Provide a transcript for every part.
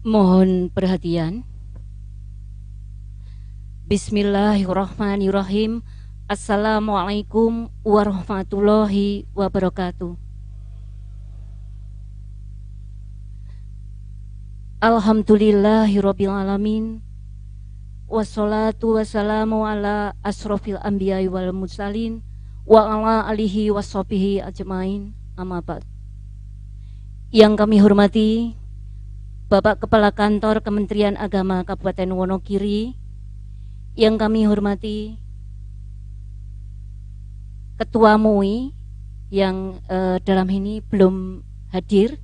Mohon perhatian. Bismillahirrahmanirrahim. Assalamualaikum warahmatullahi wabarakatuh. Alhamdulillahirabbil alamin. Wassalatu wassalamu ala asrofil anbiya'i wal mursalin wa ala alihi washabihi ajmain. Amma ba'd. Yang kami hormati Bapak Kepala Kantor Kementerian Agama Kabupaten Wonogiri, yang kami hormati Ketua MUI yang dalam ini belum hadir,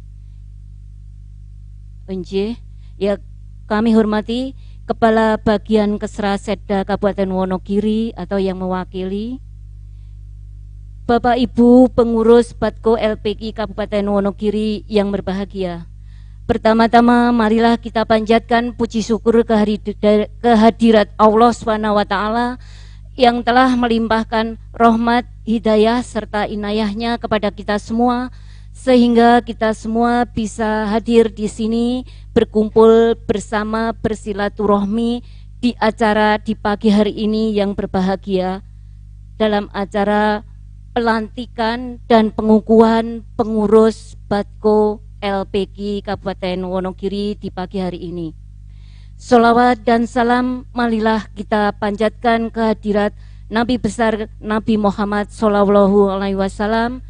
ya kami hormati Kepala Bagian Kesrasetda Kabupaten Wonogiri atau yang mewakili, Bapak Ibu pengurus Batko LPK Kabupaten Wonogiri yang berbahagia. Pertama-tama marilah kita panjatkan puji syukur kehadirat Allah SWT yang telah melimpahkan rahmat, hidayah serta inayahnya kepada kita semua, sehingga kita semua bisa hadir di sini berkumpul bersama bersilaturahmi di acara di pagi hari ini yang berbahagia dalam acara pelantikan dan pengukuhan pengurus Batko LPK Kabupaten Wonogiri di pagi hari ini. Sholawat dan salam marilah kita panjatkan kehadirat Nabi besar Nabi Muhammad SAW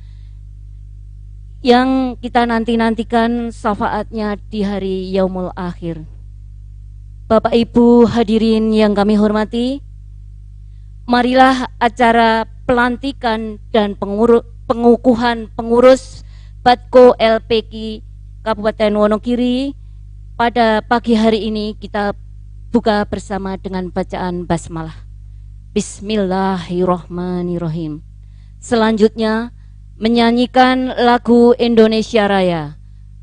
yang kita nantikan syafaatnya di hari Yaumul Akhir. Bapak Ibu hadirin yang kami hormati, marilah acara pelantikan dan pengukuhan pengurus Batko LPK Kabupaten Wonogiri pada pagi hari ini kita buka bersama dengan bacaan basmalah. Bismillahirrahmanirrahim. Selanjutnya menyanyikan lagu Indonesia Raya.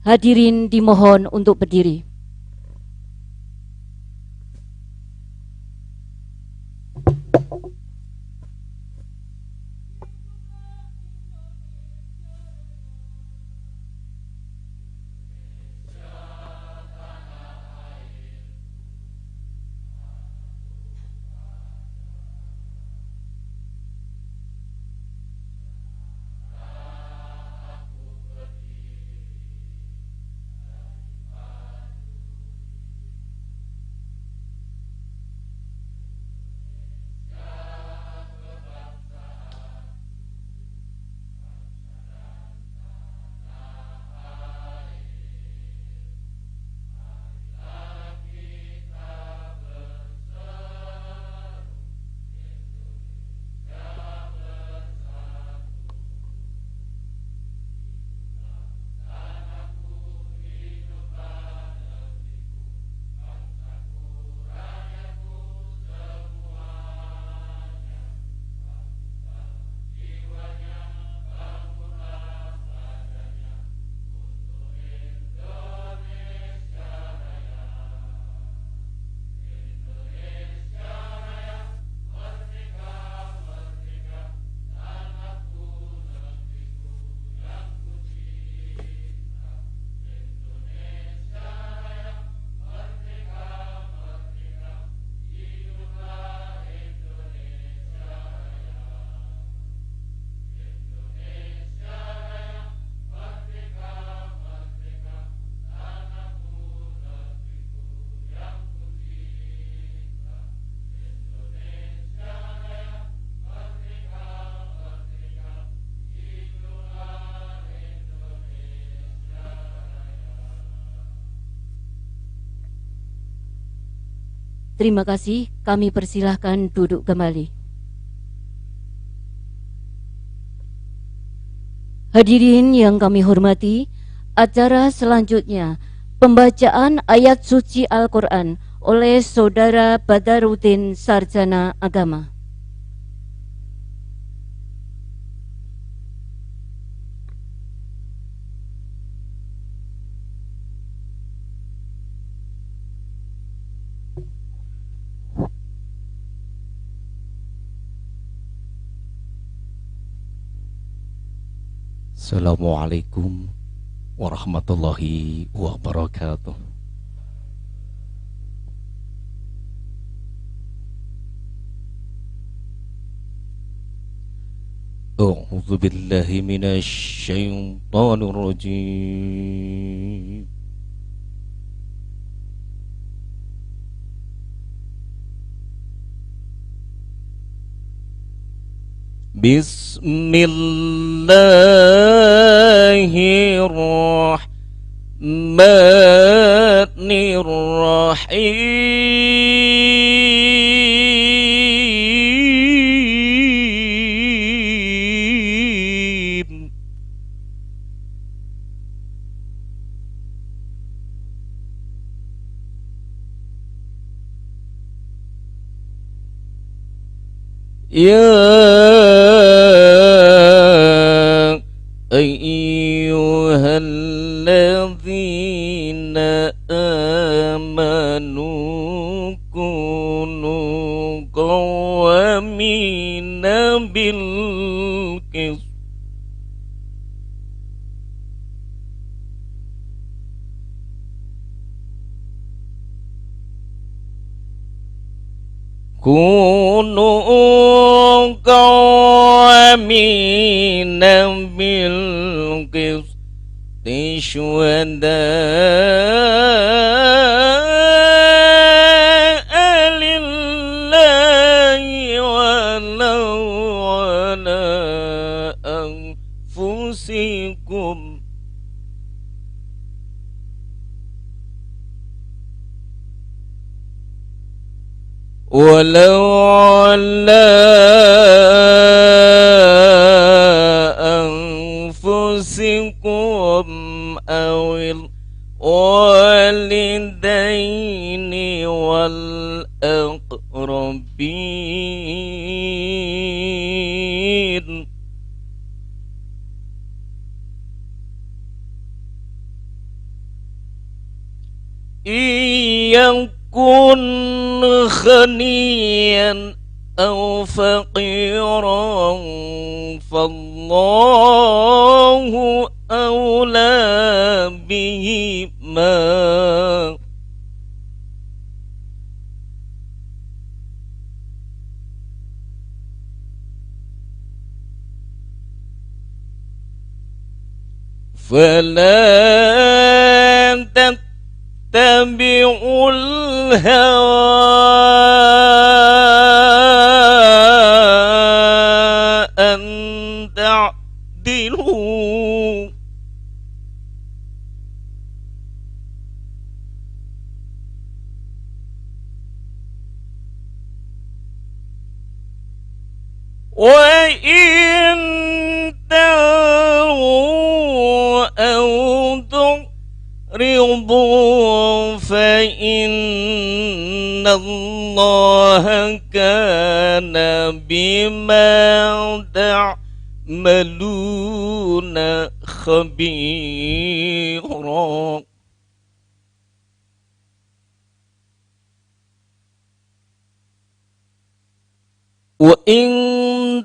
Hadirin dimohon untuk berdiri. Terima kasih, kami persilahkan duduk kembali. Hadirin yang kami hormati, acara selanjutnya pembacaan ayat suci Al-Quran oleh Saudara Badarudin Sarjana Agama. Assalamualaikum warahmatullahi wabarakatuh. أعوذ بالله من الشيطان الرجيم. بسم الله الرحمن الرحيم. يا أيها الذين آمنوا كونوا قوامين بالقسط كونوا قوامين بالقسط شهداء لله ولو على أنفسكم ولو على أنفسكم أو الوالدين والأقربين إن يكن غنيا أو فقيرا فالله أولى بهما فلا تتبعوا الهوى أن تعدلوا وإن تلووا أو تعرضوا فإن الله كان بما تعملون خبيرا وإن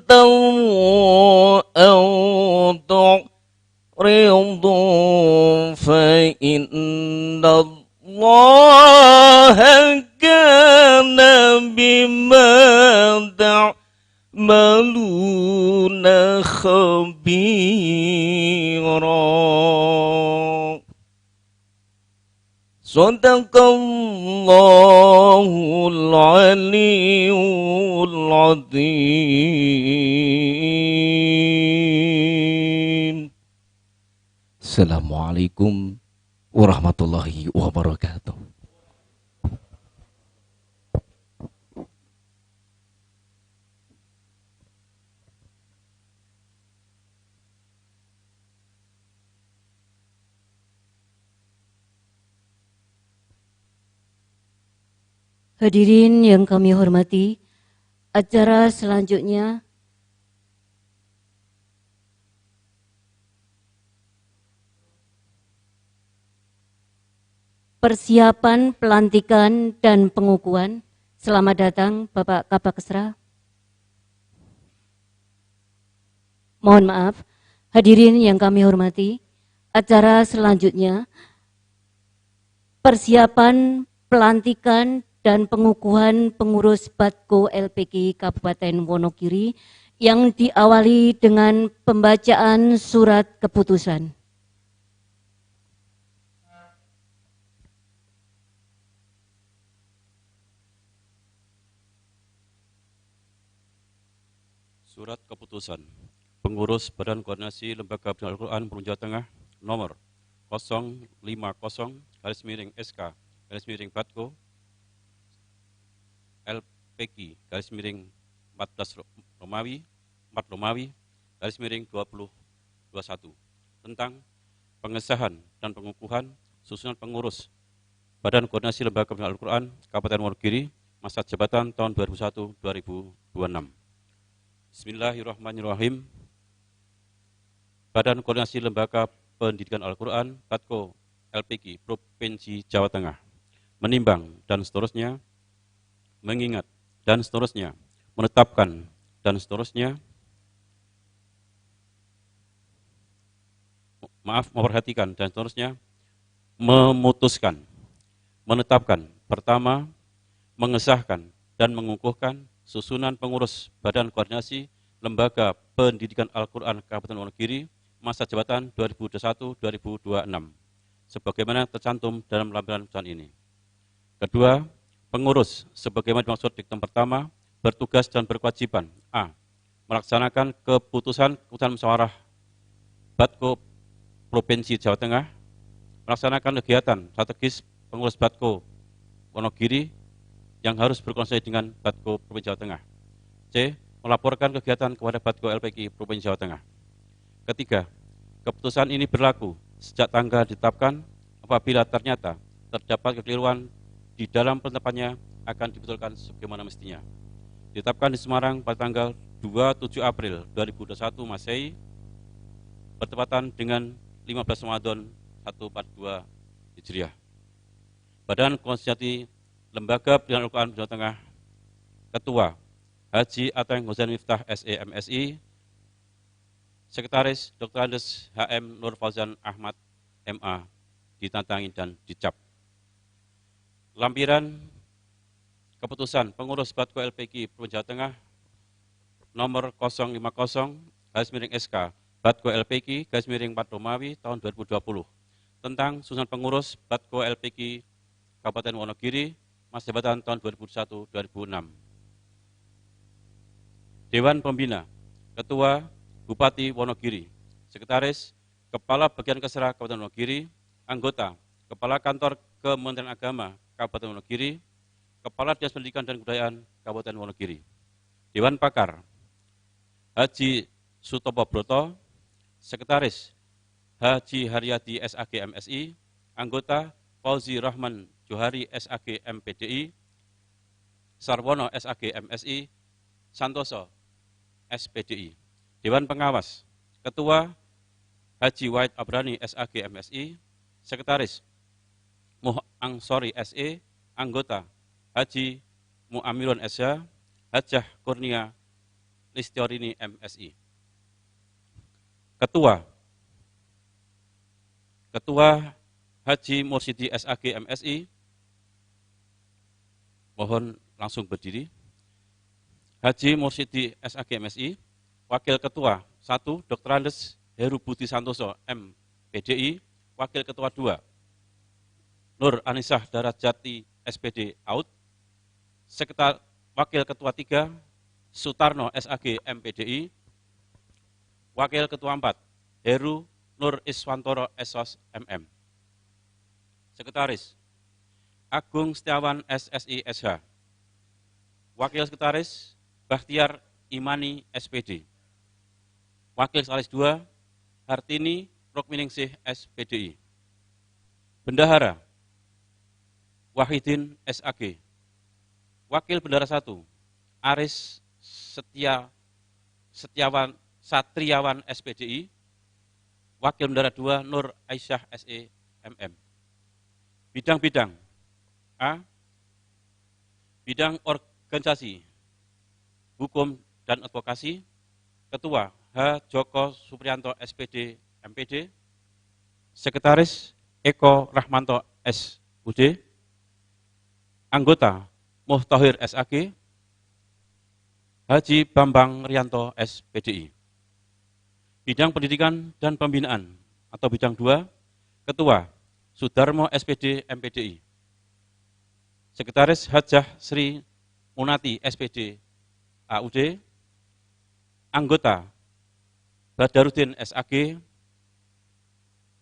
تلووا أو تعرضوا فإن الله كان بما تعملون خبيرا. صدق الله العلي العظيم. Assalamualaikum warahmatullahi wabarakatuh. Hadirin yang kami hormati, acara selanjutnya persiapan pelantikan dan pengukuhan. Selamat datang Bapak Kabakesra. Mohon maaf, hadirin yang kami hormati, acara selanjutnya persiapan pelantikan dan pengukuhan pengurus Batko LPG Kabupaten Wonogiri yang diawali dengan pembacaan surat keputusan. Surat keputusan pengurus Badan Koordinasi Lembaga Pendidikan Al-Quran Provinsi Jawa Tengah nomor 050-SK-Batko LPK _14 Romawi 2021 tentang pengesahan dan pengukuhan susunan pengurus Badan Koordinasi Lembaga Pendidikan Al-Quran Kabupaten Wonogiri masa jabatan tahun 2001-2026. Bismillahirrahmanirrahim. Badan Koordinasi Lembaga Pendidikan Al-Quran Batko LPK Provinsi Jawa Tengah menimbang dan seterusnya, mengingat dan seterusnya, menetapkan dan seterusnya, memperhatikan dan seterusnya, memutuskan, menetapkan, pertama, mengesahkan dan mengukuhkan susunan pengurus Badan Koordinasi Lembaga Pendidikan Al-Quran Kabupaten Wonogiri masa jabatan 2021-2026 sebagaimana tercantum dalam lampiran putusan ini. Kedua, pengurus sebagaimana dimaksud diktum pertama bertugas dan berkewajiban a. Melaksanakan keputusan musyawarah Batko Provinsi Jawa Tengah, melaksanakan kegiatan strategis pengurus Batko Wonogiri yang harus berkonsultasi dengan Batko Provinsi Jawa Tengah. C. Melaporkan kegiatan kepada Batko LPK Provinsi Jawa Tengah. Ketiga, keputusan ini berlaku sejak tanggal ditetapkan. Apabila ternyata terdapat kekeliruan di dalam penetapannya akan dibetulkan sebagaimana mestinya. Ditetapkan di Semarang pada tanggal 27 April 2021 Masehi bertepatan dengan 15 Ramadan 1442 Hijriah. Badan Koordinasi Lembaga Pendidikan Al-Quran Jawa Tengah, Ketua Haji Ateng Hussein Miftah SE MSI, Sekretaris Dr. Andes HM Nur Fauzan Ahmad MA, ditantangi dan dicap. Lampiran keputusan pengurus Batko LPK Provinsi Jawa Tengah nomor 050-SK Batko LPK _4 Romawi tahun 2020 tentang susunan pengurus Batko LPK Kabupaten Wonogiri masa jabatan tahun 2001-2006. Dewan Pembina, Ketua Bupati Wonogiri, Sekretaris Kepala Bagian Kesra Kabupaten Wonogiri, anggota Kepala Kantor Kementerian Agama Kabupaten Wonogiri, Kepala Dinas Pendidikan dan Kebudayaan Kabupaten Wonogiri. Dewan Pakar, Haji Sutopo Broto, Sekretaris Haji Haryadi SAG MSI, anggota Fauzi Rahman Johari SAG MPDI, Sarwono SAG MSI, Santoso SPDI. Dewan Pengawas, Ketua Haji Wahid Abrani SAG MSI, Sekretaris Muh Angsori SE, anggota Haji Mu'amirun SH, Hajah Kurnia Listiorini MSI. Ketua Haji Mursidi SAG MSI, mohon langsung berdiri. Haji Mursidi SAG MSI, Wakil Ketua 1, Dr. Andes Heru Budi Santoso MPDI, Wakil Ketua 2, Nur Anisah Darajati SPD AUD, Wakil Ketua 3, Sutarno SAG MPDI, Wakil Ketua 4, Heru Nur Iswantoro SOS MM. Sekretaris Agung Setiawan SSI SH, Wakil Sekretaris Bakhtiar Imani SPD, Wakil Sekretaris 2 Hartini Rukminingsih SPDI, Bendahara Wahidin SAG, Wakil Bendahara 1 Aris Satriawan SPDI, Wakil Bendahara 2 Nur Aisyah SE MM. Bidang-bidang A. Bidang organisasi, hukum dan advokasi, Ketua H. Joko Supriyanto SPD MPD, Sekretaris Eko Rahmanto SUD, anggota Muhtahir SAG, Haji Bambang Rianto SPDI. Bidang Pendidikan dan Pembinaan atau Bidang 2, Ketua Sudarmo SPD MPDI. Sekretaris Hajah Sri Munati SPD AUD. Anggota Badarudin SAG.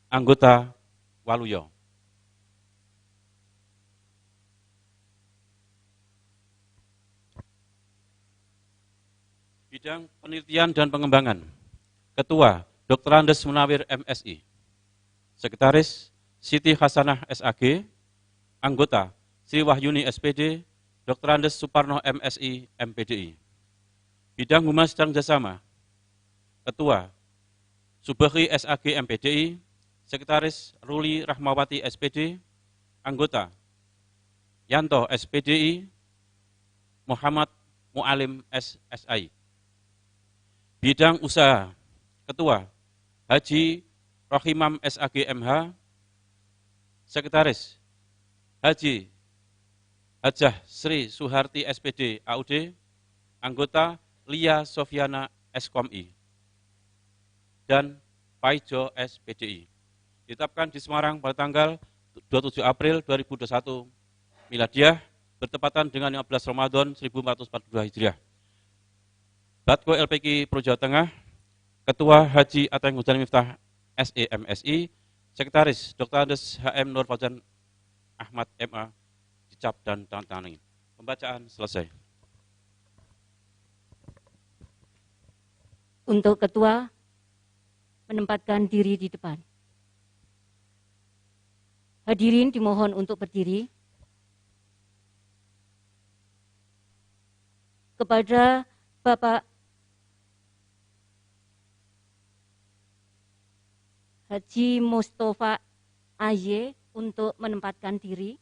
Anggota Waluyo. Bidang Penelitian dan Pengembangan. Ketua Dr. Andes Munawir MSI. Sekretaris Siti Hasanah SAG. Anggota Sri Wahyuni SPD, Dr. Andes Suparno MSI MPDI. Bidang Humas dan Jasama. Ketua Subaghi SAG MPDI. Sekretaris Ruli Rahmawati SPD. Anggota Yanto SPDI. Muhammad Mu'alim SSI. Bidang Usaha. Ketua Haji Rohimam SAG MH. Sekretaris Haji Hajah Sri Suharti SPD AUD. Anggota Lia Sofiana SKOMI. Dan Paijo SPDI. Ditetapkan di Semarang pada tanggal 27 April 2021 Miladiah bertepatan dengan 15 Ramadan 1442 Hijriah. Batko LPK Pro Jawa Tengah, Ketua Haji Ateng Hujan Miftah SEMSI, Sekretaris Dr. Andes HM Nur Fauzan Ahmad MA, dicap dan tanda-tangani. Pembacaan selesai. Untuk ketua menempatkan diri di depan. Hadirin dimohon untuk berdiri. Kepada Bapak Haji Mustafa AY untuk menempatkan diri.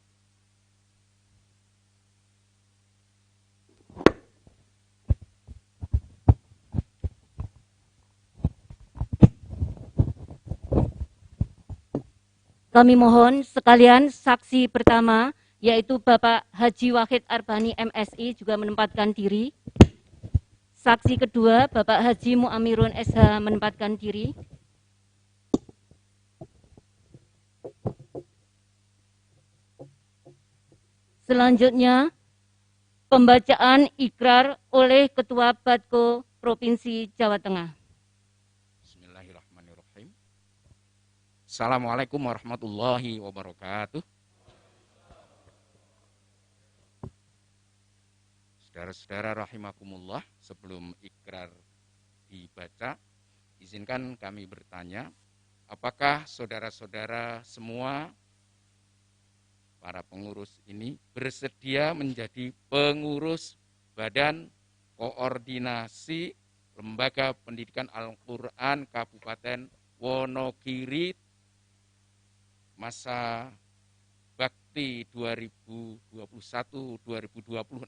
Kami mohon sekalian saksi pertama yaitu Bapak Haji Wahid Arbani MSI juga menempatkan diri. Saksi kedua Bapak Haji Muamirun SH menempatkan diri. Selanjutnya, pembacaan ikrar oleh Ketua Batko Provinsi Jawa Tengah. Bismillahirrahmanirrahim. Assalamualaikum warahmatullahi wabarakatuh. Saudara-saudara rahimakumullah, sebelum ikrar dibaca, izinkan kami bertanya, apakah saudara-saudara semua para pengurus ini bersedia menjadi pengurus Badan Koordinasi Lembaga Pendidikan Al-Quran Kabupaten Wonogiri masa bakti 2021-2026?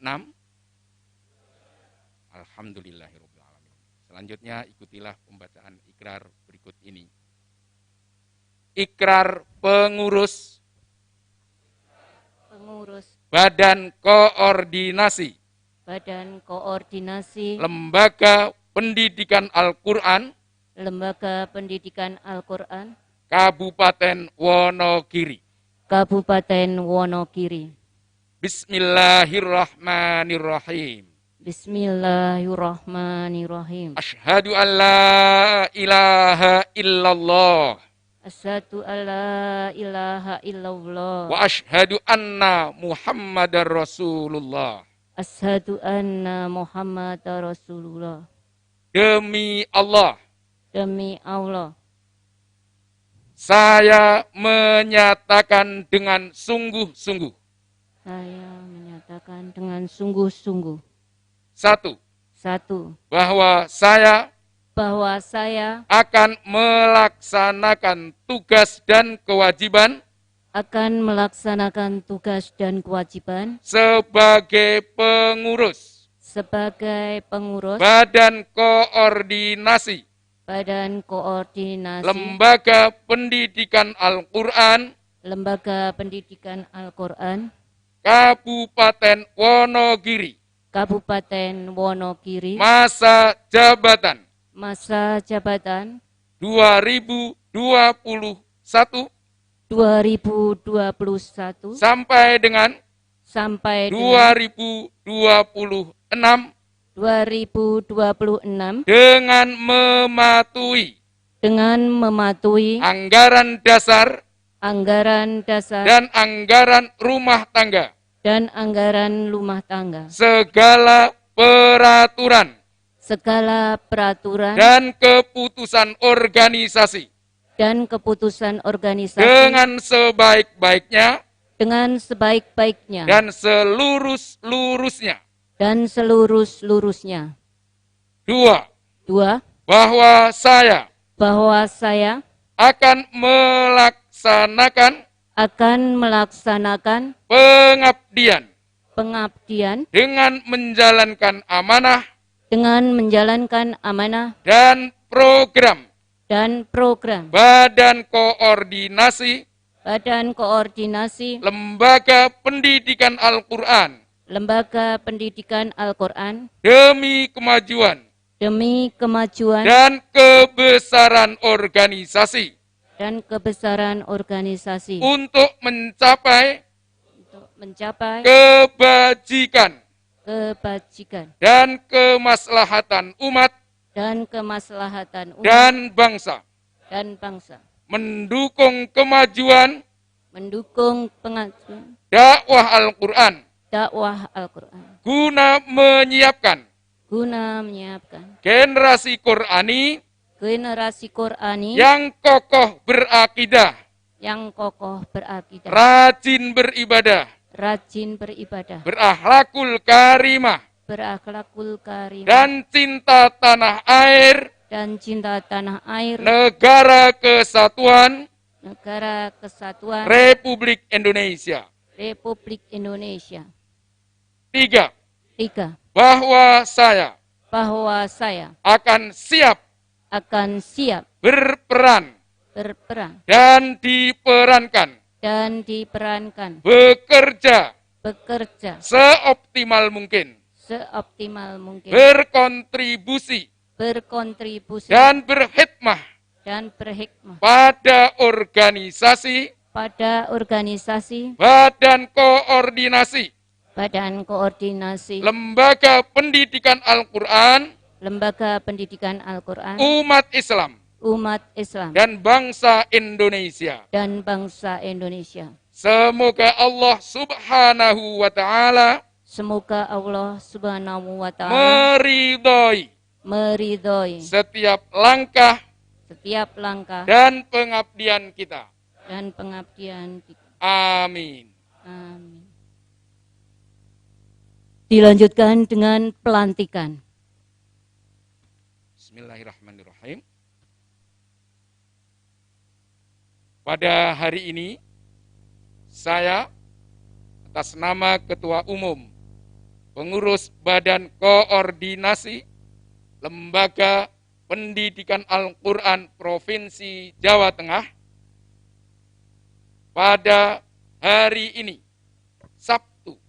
Alhamdulillahirrahmanirrahim. Selanjutnya ikutilah pembacaan ikrar berikut ini. Ikrar pengurus Badan Koordinasi Lembaga Pendidikan Al-Quran Kabupaten Wonogiri. Bismillahirrahmanirrahim. Asyhadu an la ilaha illallah. Asyhadu alla ilaha illallah. Wa asyhadu anna Muhammadar Rasulullah. Asyhadu anna Muhammadar Rasulullah. Demi Allah, saya menyatakan dengan sungguh-sungguh. Satu, bahwa saya akan melaksanakan tugas dan kewajiban sebagai pengurus Badan Koordinasi Lembaga Pendidikan Al-Quran Kabupaten Wonogiri Kabupaten Wonogiri, masa jabatan masa jabatan 2021 2021 sampai dengan sampai 2026 2026 dengan mematuhi anggaran dasar dan anggaran rumah tangga, dan anggaran rumah tangga, segala peraturan dan keputusan organisasi dengan sebaik-baiknya dan seluruh-luruhnya. dua, Bahwa saya bahwa saya akan melaksanakan pengabdian dengan menjalankan amanah dan program Badan Koordinasi Lembaga Pendidikan Al-Quran demi kemajuan dan kebesaran organisasi untuk mencapai kebajikan dan kemaslahatan umat dan bangsa, mendukung kemajuan dakwah Al-Quran guna menyiapkan generasi Qurani yang kokoh berakidah, rajin beribadah, berakhlakul karimah, dan cinta tanah air, negara kesatuan Republik Indonesia. 3. Bahwa saya akan siap berperan dan diperankan bekerja seoptimal mungkin, berkontribusi dan berkhidmah pada organisasi Badan Koordinasi Lembaga Pendidikan Al-Quran umat Islam dan bangsa Indonesia. Semoga Allah Subhanahu wa Ta'ala meridhoi setiap langkah dan pengabdian kita. Amin. Dilanjutkan dengan pelantikan. Bismillahirrahmanirrahim. Pada hari ini, saya atas nama Ketua Umum Pengurus Badan Koordinasi Lembaga Pendidikan Al-Quran Provinsi Jawa Tengah, pada hari ini, Sabtu,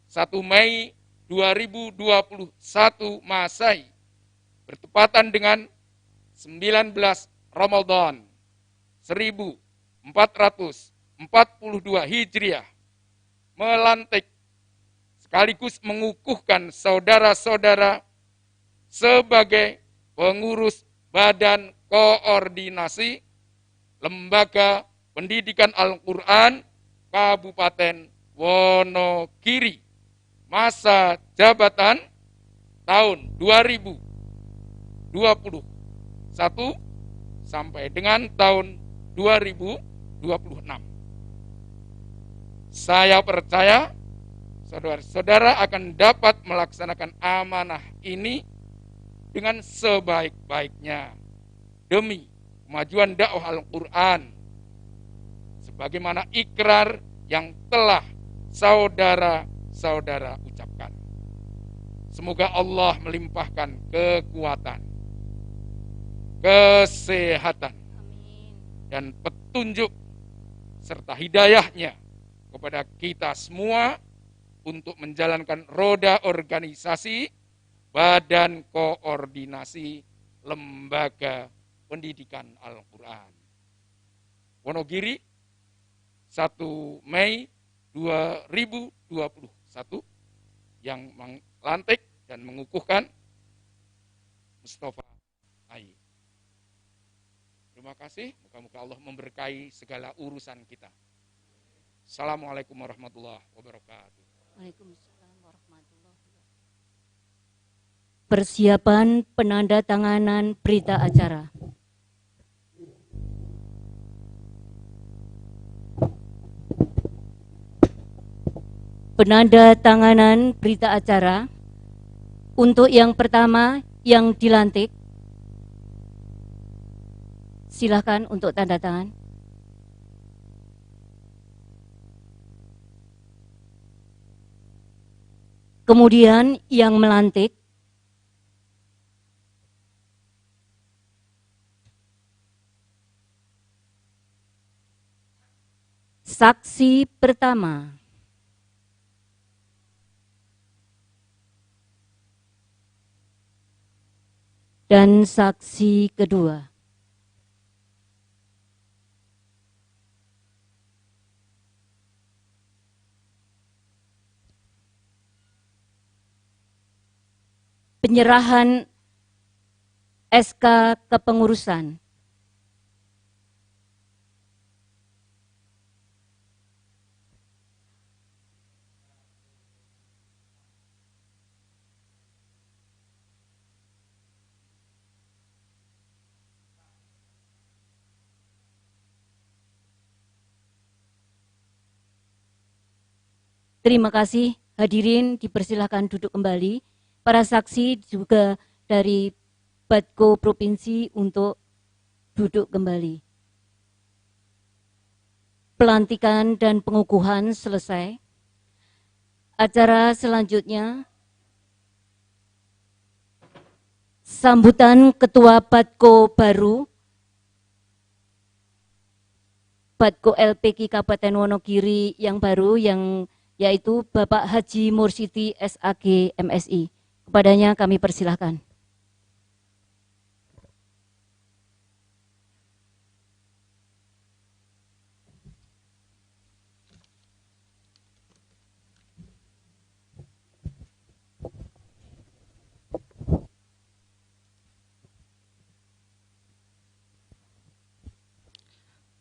1 Mei 2021 Masehi, bertepatan dengan 19 Ramadan 1442 Hijriah, melantik sekaligus mengukuhkan saudara-saudara sebagai pengurus Badan Koordinasi Lembaga Pendidikan Al-Quran Kabupaten Wonogiri, masa jabatan tahun 2021 sampai dengan tahun 2026. Saya percaya saudara-saudara akan dapat melaksanakan amanah ini dengan sebaik-baiknya demi kemajuan dakwah Al-Quran sebagaimana ikrar yang telah saudara-saudara ucapkan. Semoga Allah melimpahkan kekuatan, kesehatan, dan petunjuk serta hidayahnya kepada kita semua untuk menjalankan roda organisasi Badan Koordinasi Lembaga Pendidikan Al-Quran. Wonogiri, 1 Mei 2021, yang melantik dan mengukuhkan Mustafa Ai. Terima kasih, moga-moga Allah memberkahi segala urusan kita. Assalamualaikum warahmatullahi wabarakatuh. Waalaikumsalam warahmatullahi wabarakatuh. Persiapan penandatanganan berita acara. Penandatanganan berita acara untuk yang pertama yang dilantik. Silakan untuk tanda tangan. Kemudian yang melantik. Saksi pertama. Dan saksi kedua. Penyerahan SK kepengurusan. Terima kasih, hadirin dipersilahkan duduk kembali. Para saksi juga dari Badko Provinsi untuk duduk kembali. Pelantikan dan pengukuhan selesai. Acara selanjutnya, sambutan Ketua Badko baru, Badko LPK Kabupaten Wonogiri yang baru, yaitu Bapak Haji Mursidi SAG MSI. Kepadanya kami persilahkan.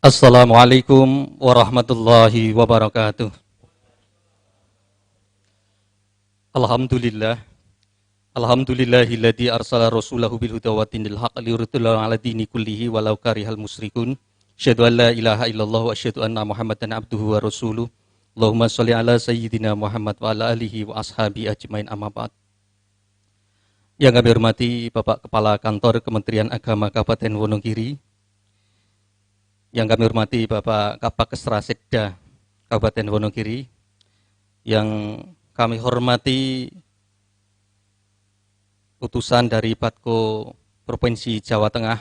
Assalamualaikum warahmatullahi wabarakatuh. Alhamdulillahilladzi arsala rasulahu bil huda wa dinil haqq liyudhhirahu 'ala dini kullihi walau karihal musyrikun. Asyhadu an la ilaha illallah wa asyhadu anna Muhammadan abduhu wa rasuluh. Allahumma shalli ala sayyidina Muhammad wa ala alihi wa ashabi ajmain, amma ba'd. Yang kami hormati Bapak Kepala Kantor Kementerian Agama Kabupaten Wonogiri, yang kami hormati Bapak Kapakesra Sekda Kabupaten Wonogiri, yang kami hormati utusan dari Badko Provinsi Jawa Tengah,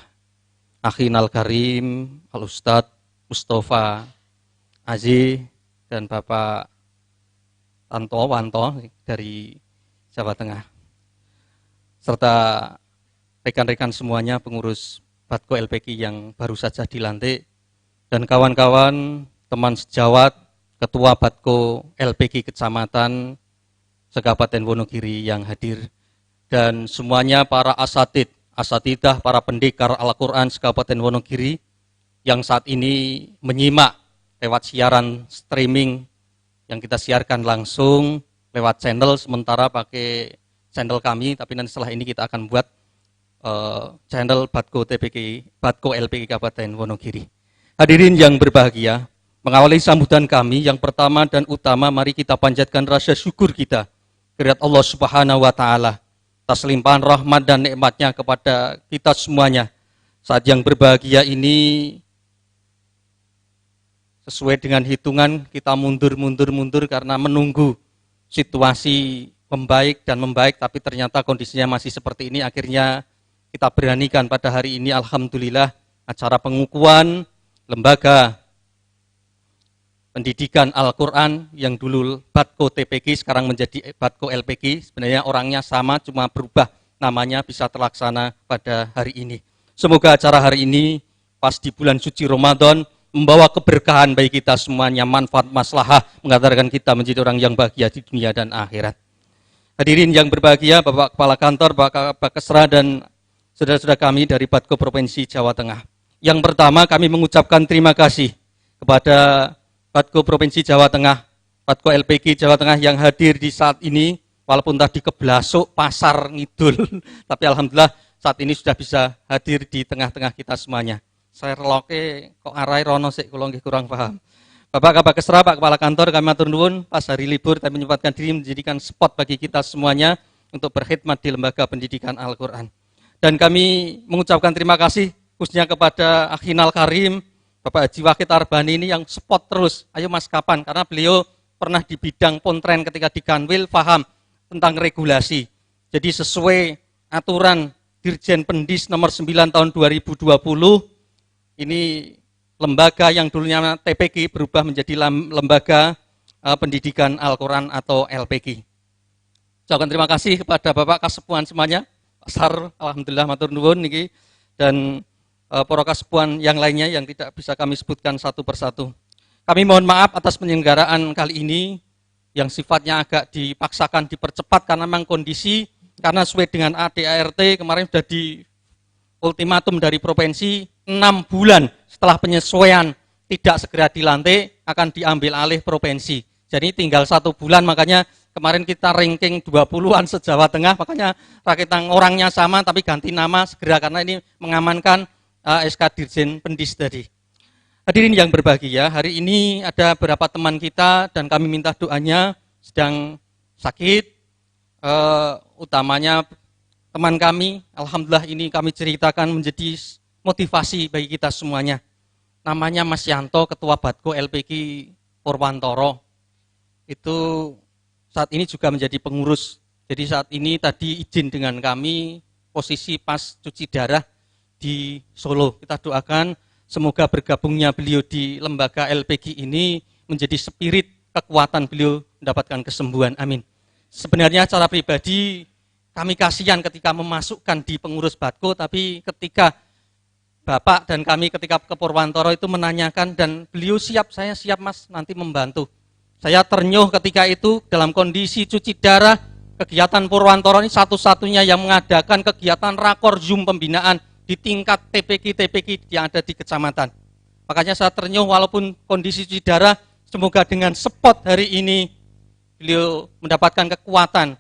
Akhinal Karim, Al-Ustadz Mustafa Aziz, dan Bapak Wanto dari Jawa Tengah, serta rekan-rekan semuanya pengurus Badko LPK yang baru saja dilantik, dan kawan-kawan teman sejawat Ketua Badko LPK Kecamatan Sekabupaten Wonogiri yang hadir, dan semuanya para asatidah, para pendekar Al-Quran Sekabupaten Wonogiri yang saat ini menyimak lewat siaran streaming yang kita siarkan langsung lewat channel, sementara pakai channel kami, tapi nanti setelah ini kita akan buat channel Badko LPK Kabupaten Wonogiri. Hadirin yang berbahagia, mengawali sambutan kami yang pertama dan utama, mari kita panjatkan rasa syukur kita kehadirat Allah Subhanahu wa Ta'ala atas limpahan rahmat dan nikmatnya kepada kita semuanya. Saat yang berbahagia ini, sesuai dengan hitungan, kita mundur karena menunggu situasi membaik dan membaik, tapi ternyata kondisinya masih seperti ini. Akhirnya kita beranikan pada hari ini, alhamdulillah, acara pengukuhan lembaga pendidikan Al-Quran yang dulu Batko TPG sekarang menjadi Batko LPG. Sebenarnya orangnya sama, cuma berubah namanya, bisa terlaksana pada hari ini. Semoga acara hari ini pas di bulan suci Ramadan membawa keberkahan bagi kita semuanya, manfaat maslahah, mengantarkan kita menjadi orang yang bahagia di dunia dan akhirat. Hadirin yang berbahagia, Bapak Kepala Kantor, Bapak Kesra, dan saudara-saudara kami dari Batko Provinsi Jawa Tengah. Yang pertama, kami mengucapkan terima kasih kepada Batko Provinsi Jawa Tengah, Batko LPG Jawa Tengah yang hadir di saat ini, walaupun tadi keblasuk pasar ngidul, tapi alhamdulillah saat ini sudah bisa hadir di tengah-tengah kita semuanya. Saya reloke kok arai rono sik kula nggih kurang paham. Bapak Kabak Kesra, Pak Kepala Kantor, kami matur nuwun pas hari libur kami menyempatkan diri menjadikan spot bagi kita semuanya untuk berkhidmat di Lembaga Pendidikan Al-Quran. Dan kami mengucapkan terima kasih khususnya kepada Akhinal Karim, Bapak Haji Wahid Arbani ini yang spot terus. Ayo Mas kapan? Karena beliau pernah di bidang pontren ketika di Kanwil, paham tentang regulasi. Jadi sesuai aturan Dirjen Pendis nomor 9 tahun 2020, ini lembaga yang dulunya TPG berubah menjadi lembaga pendidikan Al-Quran atau LPG. Ucapkan terima kasih kepada Bapak Kasepuan semuanya, Pak Sar, alhamdulillah matur nuwun niki, dan para kasepuan yang lainnya yang tidak bisa kami sebutkan satu persatu. Kami mohon maaf atas penyelenggaraan kali ini yang sifatnya agak dipaksakan, dipercepat karena memang kondisi, karena sesuai dengan ADART kemarin sudah di ultimatum dari provinsi 6 bulan setelah penyesuaian tidak segera dilantik akan diambil alih provinsi. Jadi tinggal 1 bulan, makanya kemarin kita ranking 20-an se-Jawa Tengah, makanya rakitan orangnya sama tapi ganti nama segera karena ini mengamankan SK Dirjen Pendis tadi. Hadirin yang berbahagia, hari ini ada beberapa teman kita dan kami minta doanya sedang sakit, utamanya teman kami, alhamdulillah ini kami ceritakan menjadi motivasi bagi kita semuanya. Namanya Mas Yanto, Ketua Batko LPG Purwantoro. Itu saat ini juga menjadi pengurus. Jadi saat ini tadi izin dengan kami posisi pas cuci darah di Solo. Kita doakan semoga bergabungnya beliau di lembaga LPG ini menjadi spirit kekuatan beliau mendapatkan kesembuhan. Amin. Sebenarnya secara pribadi kami kasihan ketika memasukkan di pengurus Batko, tapi ketika Bapak dan kami ketika ke Purwantoro itu menanyakan dan beliau siap, saya siap Mas nanti membantu. Saya ternyuh ketika itu dalam kondisi cuci darah, kegiatan Purwantoro ini satu-satunya yang mengadakan kegiatan rakor Zoom pembinaan di tingkat TPG yang ada di kecamatan. Makanya saya ternyuh walaupun kondisi cuci darah, semoga dengan spot hari ini beliau mendapatkan kekuatan,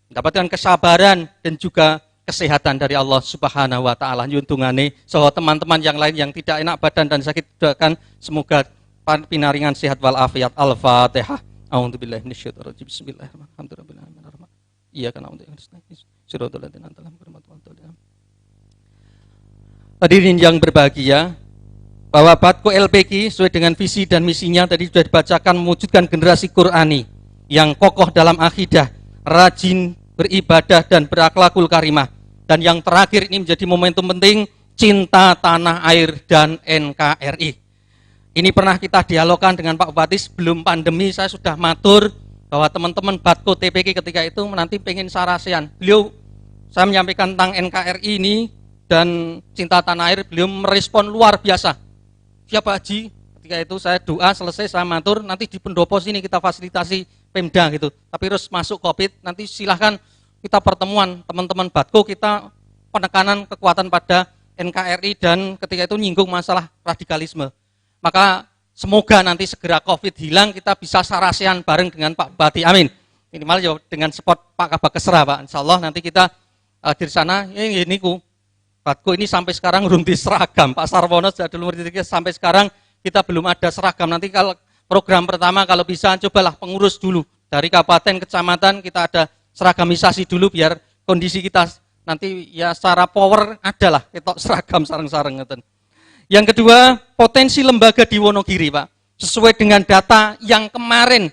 mendapatkan kesabaran dan juga kesehatan dari Allah Subhanahu wa taala. Yuntungane saha teman-teman yang lain yang tidak enak badan dan sakit doakan semoga pinaringan sehat wal afiat. Al-Fatihah. A'udzubillahi minasyaitonir rajim. Bismillahirrahmanirrahim. Iyyaka na'budu wa iyyaka nasta'in. Shiratal ladzina an'amta 'alaihim. Hadirin yang berbahagia, bahwa Batko LPG sesuai dengan visi dan misinya tadi sudah dibacakan, mewujudkan generasi Qur'ani yang kokoh dalam akidah, rajin beribadah dan berakhlakul karimah. Dan yang terakhir ini menjadi momentum penting, cinta tanah air dan NKRI. Ini pernah kita dialogkan dengan Pak Bupati sebelum pandemi, saya sudah matur bahwa teman-teman Batko TPG ketika itu nanti pengen sarasean. Saya menyampaikan tentang NKRI ini dan cinta tanah air, beliau merespon luar biasa. Siap Pak Haji, ketika itu saya doa selesai saya matur, nanti di pendopo sini kita fasilitasi Pemda gitu. Tapi terus masuk Covid, nanti silahkan kita pertemuan teman-teman Batko, kita penekanan kekuatan pada NKRI dan ketika itu nyinggung masalah radikalisme. Maka semoga nanti segera Covid hilang, kita bisa sarasean bareng dengan Pak Bupati. Amin. Minimal ya dengan spot Pak Kabak Kesra Pak. Insya Allah nanti kita di sana, ini Batko ini sampai sekarang belum diseragam. Pak Sarwono sudah dulu sampai sekarang kita belum ada seragam. Nanti kalau program pertama kalau bisa cobalah pengurus dulu. Dari kabupaten, kecamatan kita ada seragamisasi dulu biar kondisi kita nanti ya secara power adalah ketok seragam sareng-sareng ngeten. Yang kedua, potensi lembaga di Wonogiri, Pak. Sesuai dengan data yang kemarin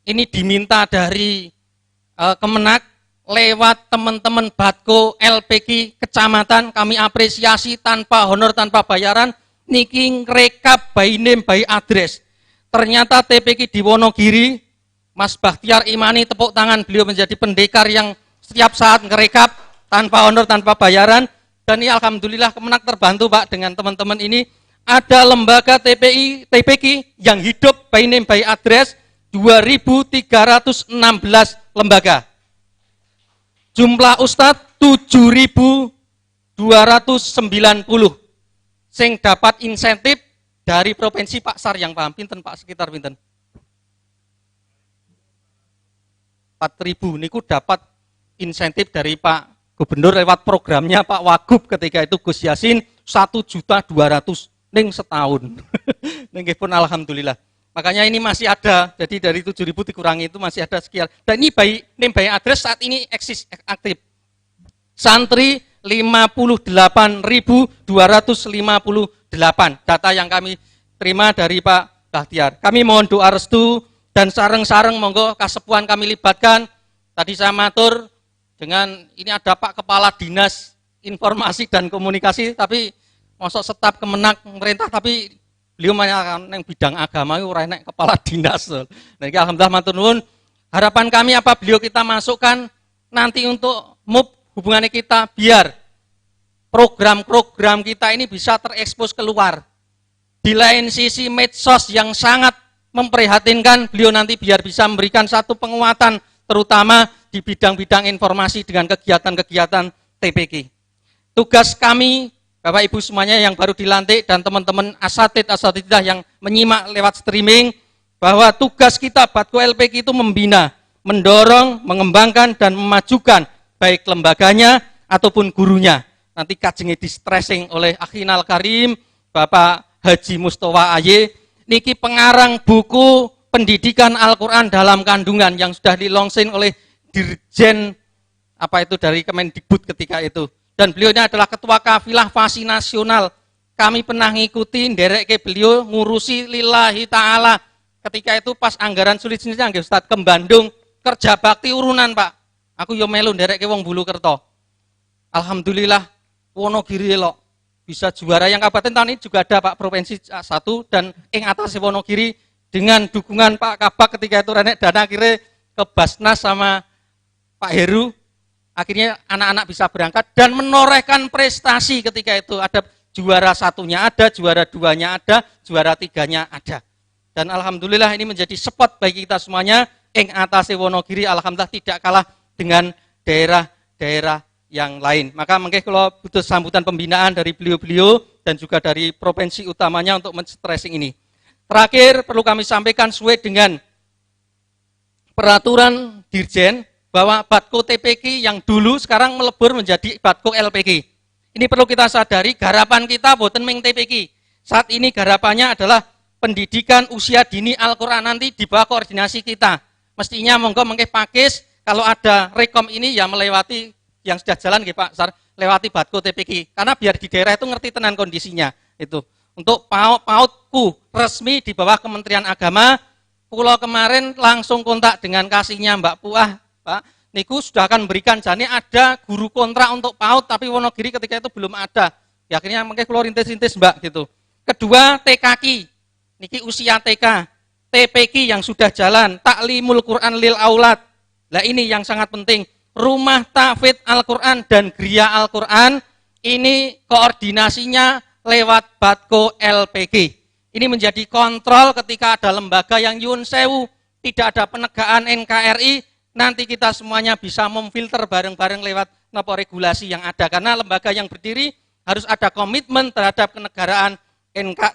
ini diminta dari Kemenak lewat teman-teman Batko LPG kecamatan, kami apresiasi tanpa honor, tanpa bayaran, niki rekap by name by address. Ternyata TPQ di Wonogiri, Mas Bakhtiar Imani, tepuk tangan, beliau menjadi pendekar yang setiap saat ngerekap tanpa honor, tanpa bayaran. Dan ini alhamdulillah Kemenak terbantu Pak dengan teman-teman ini. Ada lembaga TPQ yang hidup by name by address 2.316 lembaga. Jumlah ustadz 7.290 sing dapat insentif dari provinsi Pak Sar yang paham. Pinten Pak, sekitar pinten? 4.000 niku dapat insentif dari Pak Gubernur lewat programnya Pak Wagub ketika itu Gus Yasin 1.200.000 ning setahun. Nggih pun alhamdulillah. Makanya ini masih ada. Jadi dari 7.000 dikurangi itu masih ada sekian. Dan ini name by address saat ini eksis aktif. Santri 58.258 data yang kami terima dari Pak Bakhtiar. Kami mohon doa restu dan sareng-sareng monggo kasepuan kami libatkan. Tadi saya matur dengan ini ada Pak Kepala Dinas Informasi dan Komunikasi, tapi mosok staf Kemenak pemerintah, tapi beliau yang bidang agama itu ora enek kepala dinas. Nah, ini alhamdulillah matur nuwun. Harapan kami apa beliau kita masukkan nanti untuk MUP hubungannya kita biar program-program kita ini bisa terekspos keluar. Di lain sisi medsos yang sangat memprihatinkan, beliau nanti biar bisa memberikan satu penguatan terutama di bidang-bidang informasi dengan kegiatan-kegiatan TPQ. Tugas kami Bapak Ibu semuanya yang baru dilantik dan teman-teman asatidah yang menyimak lewat streaming, bahwa tugas kita Batko LPQ itu membina, mendorong, mengembangkan dan memajukan baik lembaganya ataupun gurunya. Nanti kajenge di stressing oleh Akhinal Karim, Bapak Haji Mustafa Aye, niki pengarang buku pendidikan Al-Quran dalam kandungan yang sudah dilongsin oleh Dirjen dari Kemendikbud ketika itu. Dan beliau ini adalah ketua kafilah Fasi Nasional. Kami pernah ngikuti nderek ke beliau ngurusi lillahi ta'ala. Ketika itu pas anggaran sulit-sulitnya nggih Ustaz ke Bandung, kerja bakti urunan Pak. Aku yo melu nderek ke wong Bulukerto. Alhamdulillah Wonogiri elok bisa juara yang kabupaten tahun ini juga ada Pak Provinsi 1 dan ing atas Wonogiri dengan dukungan Pak Kabak ketika itu renek dana akhirnya ke Basnas sama Pak Heru. Akhirnya anak-anak bisa berangkat dan menorehkan prestasi ketika itu. Ada juara 1-nya ada, juara 2-nya ada, juara 3-nya ada. Dan alhamdulillah ini menjadi spot bagi kita semuanya. Ing atase Wonogiri alhamdulillah tidak kalah dengan daerah-daerah yang lain. Maka mungkin kalau butuh sambutan pembinaan dari beliau-beliau dan juga dari provinsi utamanya untuk men-stressing ini. Terakhir perlu kami sampaikan sesuai dengan peraturan Dirjen bahwa Batko TPQ yang dulu sekarang melebur menjadi Batko LPQ. Ini perlu kita sadari, garapan kita boten ming TPQ. Saat ini garapannya adalah pendidikan usia dini Al-Quran nanti di bawah koordinasi kita. Mestinya monggo pakis kalau ada rekom ini ya melewati yang sudah jalan nggih Pak Sar, lewati Batko TPQ. Karena biar di daerah itu ngerti tenan kondisinya. Itu. Untuk PAUD-ku resmi di bawah Kementerian Agama, Pulau kemarin langsung kontak dengan kasihnya Mbak Puah, Pak, niku sudah akan memberikan jane ada guru kontrak untuk PAUD tapi Wonogiri ketika itu belum ada. Ya akhirnya mungkin keluar rintis-rintis Mbak gitu. Kedua TKQ, niki usia TK, TPQ yang sudah jalan, Taklimul Quran lil Aulad. Nah ini yang sangat penting, rumah tahfidz Al-Quran dan geria Al-Quran ini koordinasinya lewat Batko LPQ. Ini menjadi kontrol ketika ada lembaga yang nyuwun sewu, tidak ada penegakan NKRI. Nanti kita semuanya bisa memfilter bareng-bareng lewat regulasi yang ada. Karena lembaga yang berdiri harus ada komitmen terhadap kenegaraan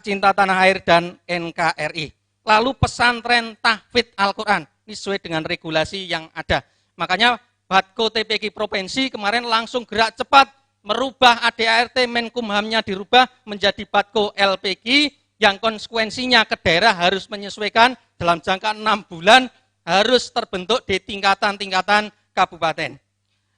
Cinta Tanah Air dan NKRI. Lalu pesantren tahfidz Al-Quran. Ini sesuai dengan regulasi yang ada. Makanya Batko TPQ Provinsi kemarin langsung gerak cepat merubah ADART Menkumhamnya dirubah menjadi Batko LPQ yang konsekuensinya ke daerah harus menyesuaikan dalam jangka 6 bulan harus terbentuk di tingkatan-tingkatan kabupaten.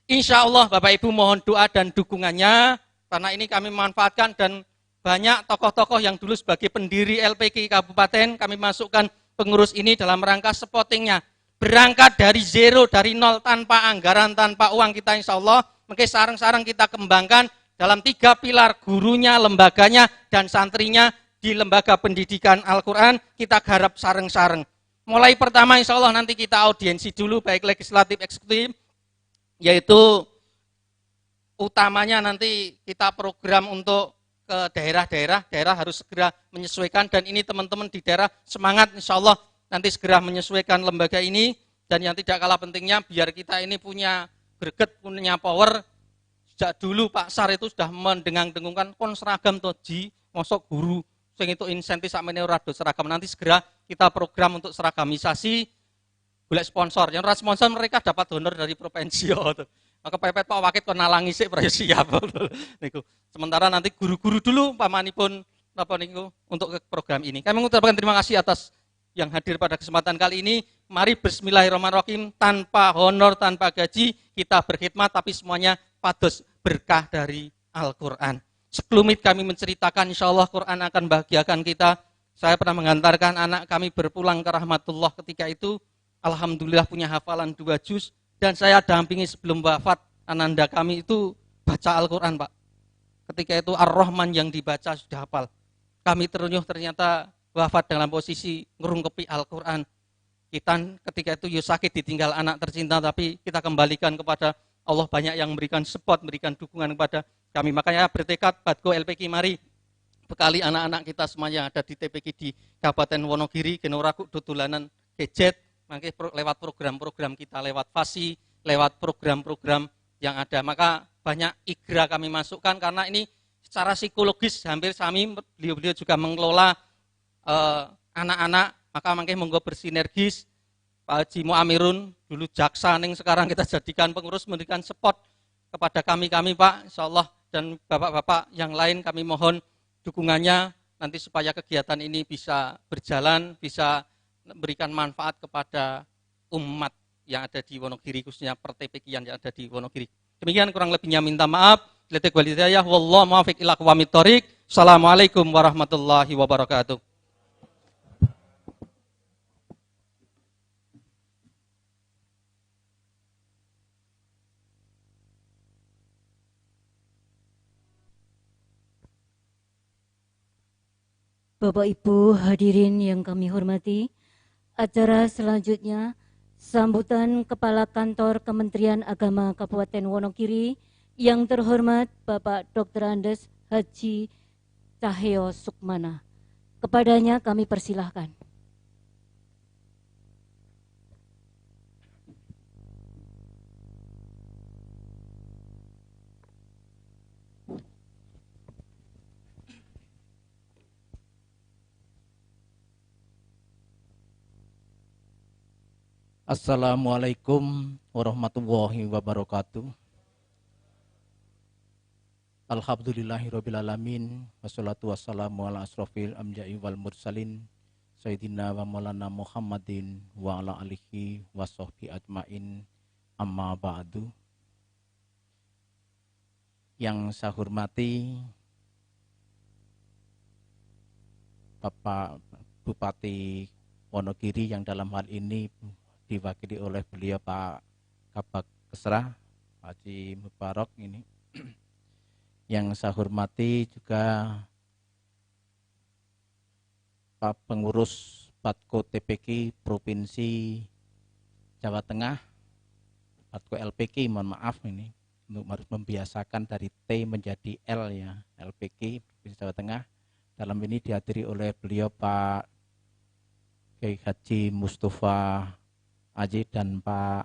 Insya Allah Bapak Ibu mohon doa dan dukungannya, karena ini kami memanfaatkan dan banyak tokoh-tokoh yang dulu sebagai pendiri LPQ kabupaten, kami masukkan pengurus ini dalam rangka supportingnya. Berangkat dari zero, dari nol, tanpa anggaran, tanpa uang kita insya Allah, mungkin sarang-sarang kita kembangkan dalam 3 pilar, gurunya, lembaganya, dan santrinya, di lembaga pendidikan Al-Quran, kita garap sareng-sareng. Mulai pertama insya Allah nanti kita audiensi dulu, baik legislatif, eksekutif, yaitu utamanya nanti kita program untuk ke daerah-daerah, daerah harus segera menyesuaikan, dan ini teman-teman di daerah semangat insya Allah nanti segera menyesuaikan lembaga ini, dan yang tidak kalah pentingnya biar kita ini punya greget, punya power. Sejak dulu Pak Sar itu sudah mendengang-dengungkan kon seragam toji, mosok guru, sing itu insentif sakmene ora do seragam, nanti segera kita program untuk seragamisasi, golek sponsor, yang ora sponsor mereka dapat honor dari provinsi. Maka pepet Pak Wakil kon nalangi sik siap. Niku. Sementara nanti guru-guru dulu pamanipun napa niku untuk program ini. Kami mengucapkan terima kasih atas yang hadir pada kesempatan kali ini. Mari bismillahirrahmanirrahim, tanpa honor, tanpa gaji, kita berkhidmat tapi semuanya pados berkah dari Al-Qur'an. Sekelumit kami menceritakan insyaallah Quran akan bahagiakan kita. Saya pernah mengantarkan anak kami berpulang ke rahmatullah ketika itu, alhamdulillah punya hafalan 2 juz. Dan saya dampingi sebelum wafat, ananda kami itu baca Al-Quran Pak. Ketika itu Ar-Rahman yang dibaca sudah hafal. Kami terenyuh ternyata wafat dalam posisi ngerungkepi Al-Quran. Kita ketika itu sakit ditinggal anak tercinta, tapi kita kembalikan kepada Allah, banyak yang memberikan support, memberikan dukungan kepada kami. Makanya bertekad Batko LPK mari bekali anak-anak kita semuanya ada di TPK di Kabupaten Wonogiri, Genoraku Dutulanan Gadget, lewat program-program kita, lewat FASI, lewat program-program yang ada. Maka banyak IGRA kami masukkan karena ini secara psikologis hampir kami, beliau juga mengelola anak-anak, maka makanya monggo bersinergis. Pak Haji Muamirun dulu jaksa, ning sekarang kita jadikan pengurus, memberikan support kepada kami Pak, insyaallah, dan bapak-bapak yang lain kami mohon dukungannya nanti supaya kegiatan ini bisa berjalan, bisa memberikan manfaat kepada umat yang ada di Wonogiri, khususnya pertepekian yang ada di Wonogiri. Demikian kurang lebihnya minta maaf. Lillahi wal hidayah, wallahu muwaffiq ila aqwamit thoriq. Assalamualaikum warahmatullahi wabarakatuh. Bapak Ibu hadirin yang kami hormati, acara selanjutnya sambutan Kepala Kantor Kementerian Agama Kabupaten Wonogiri yang terhormat Bapak Dr. Andes Haji Cahyo Sukmana. Kepadanya kami persilahkan. Assalamualaikum warahmatullahi wabarakatuh. Alhamdulillahirrabbilalamin. Wassalatu wassalamu ala asrofil amja'i wal mursalin Sayyidina wa maulana Muhammadin wa ala alihi wa sahbihi ajmain, amma ba'du. Yang saya hormati Bapak Bupati Wonogiri yang dalam hal ini diwakili oleh beliau Pak Kabak Kesra Haji Mubarak ini. Yang saya hormati juga Pak Pengurus Batko TPK Provinsi Jawa Tengah, Batko LPK, mohon maaf ini untuk harus membiasakan dari T menjadi L ya, LPK Provinsi Jawa Tengah. Dalam ini dihadiri oleh beliau Pak Kiai Haji Mustafa Aji dan Pak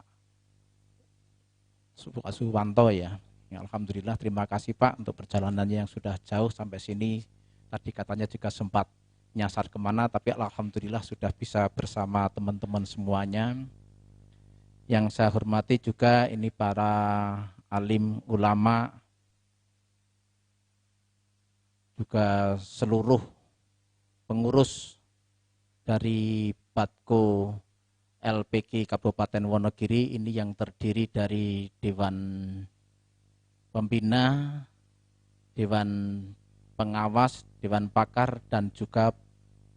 Suwanto ya. Ya, alhamdulillah, terima kasih Pak untuk perjalanannya yang sudah jauh sampai sini. Tadi katanya juga sempat nyasar kemana, tapi alhamdulillah sudah bisa bersama teman-teman semuanya. Yang saya hormati juga ini para alim ulama, juga seluruh pengurus dari Batko LPK Kabupaten Wonogiri ini yang terdiri dari Dewan Pembina, Dewan Pengawas, Dewan Pakar, dan juga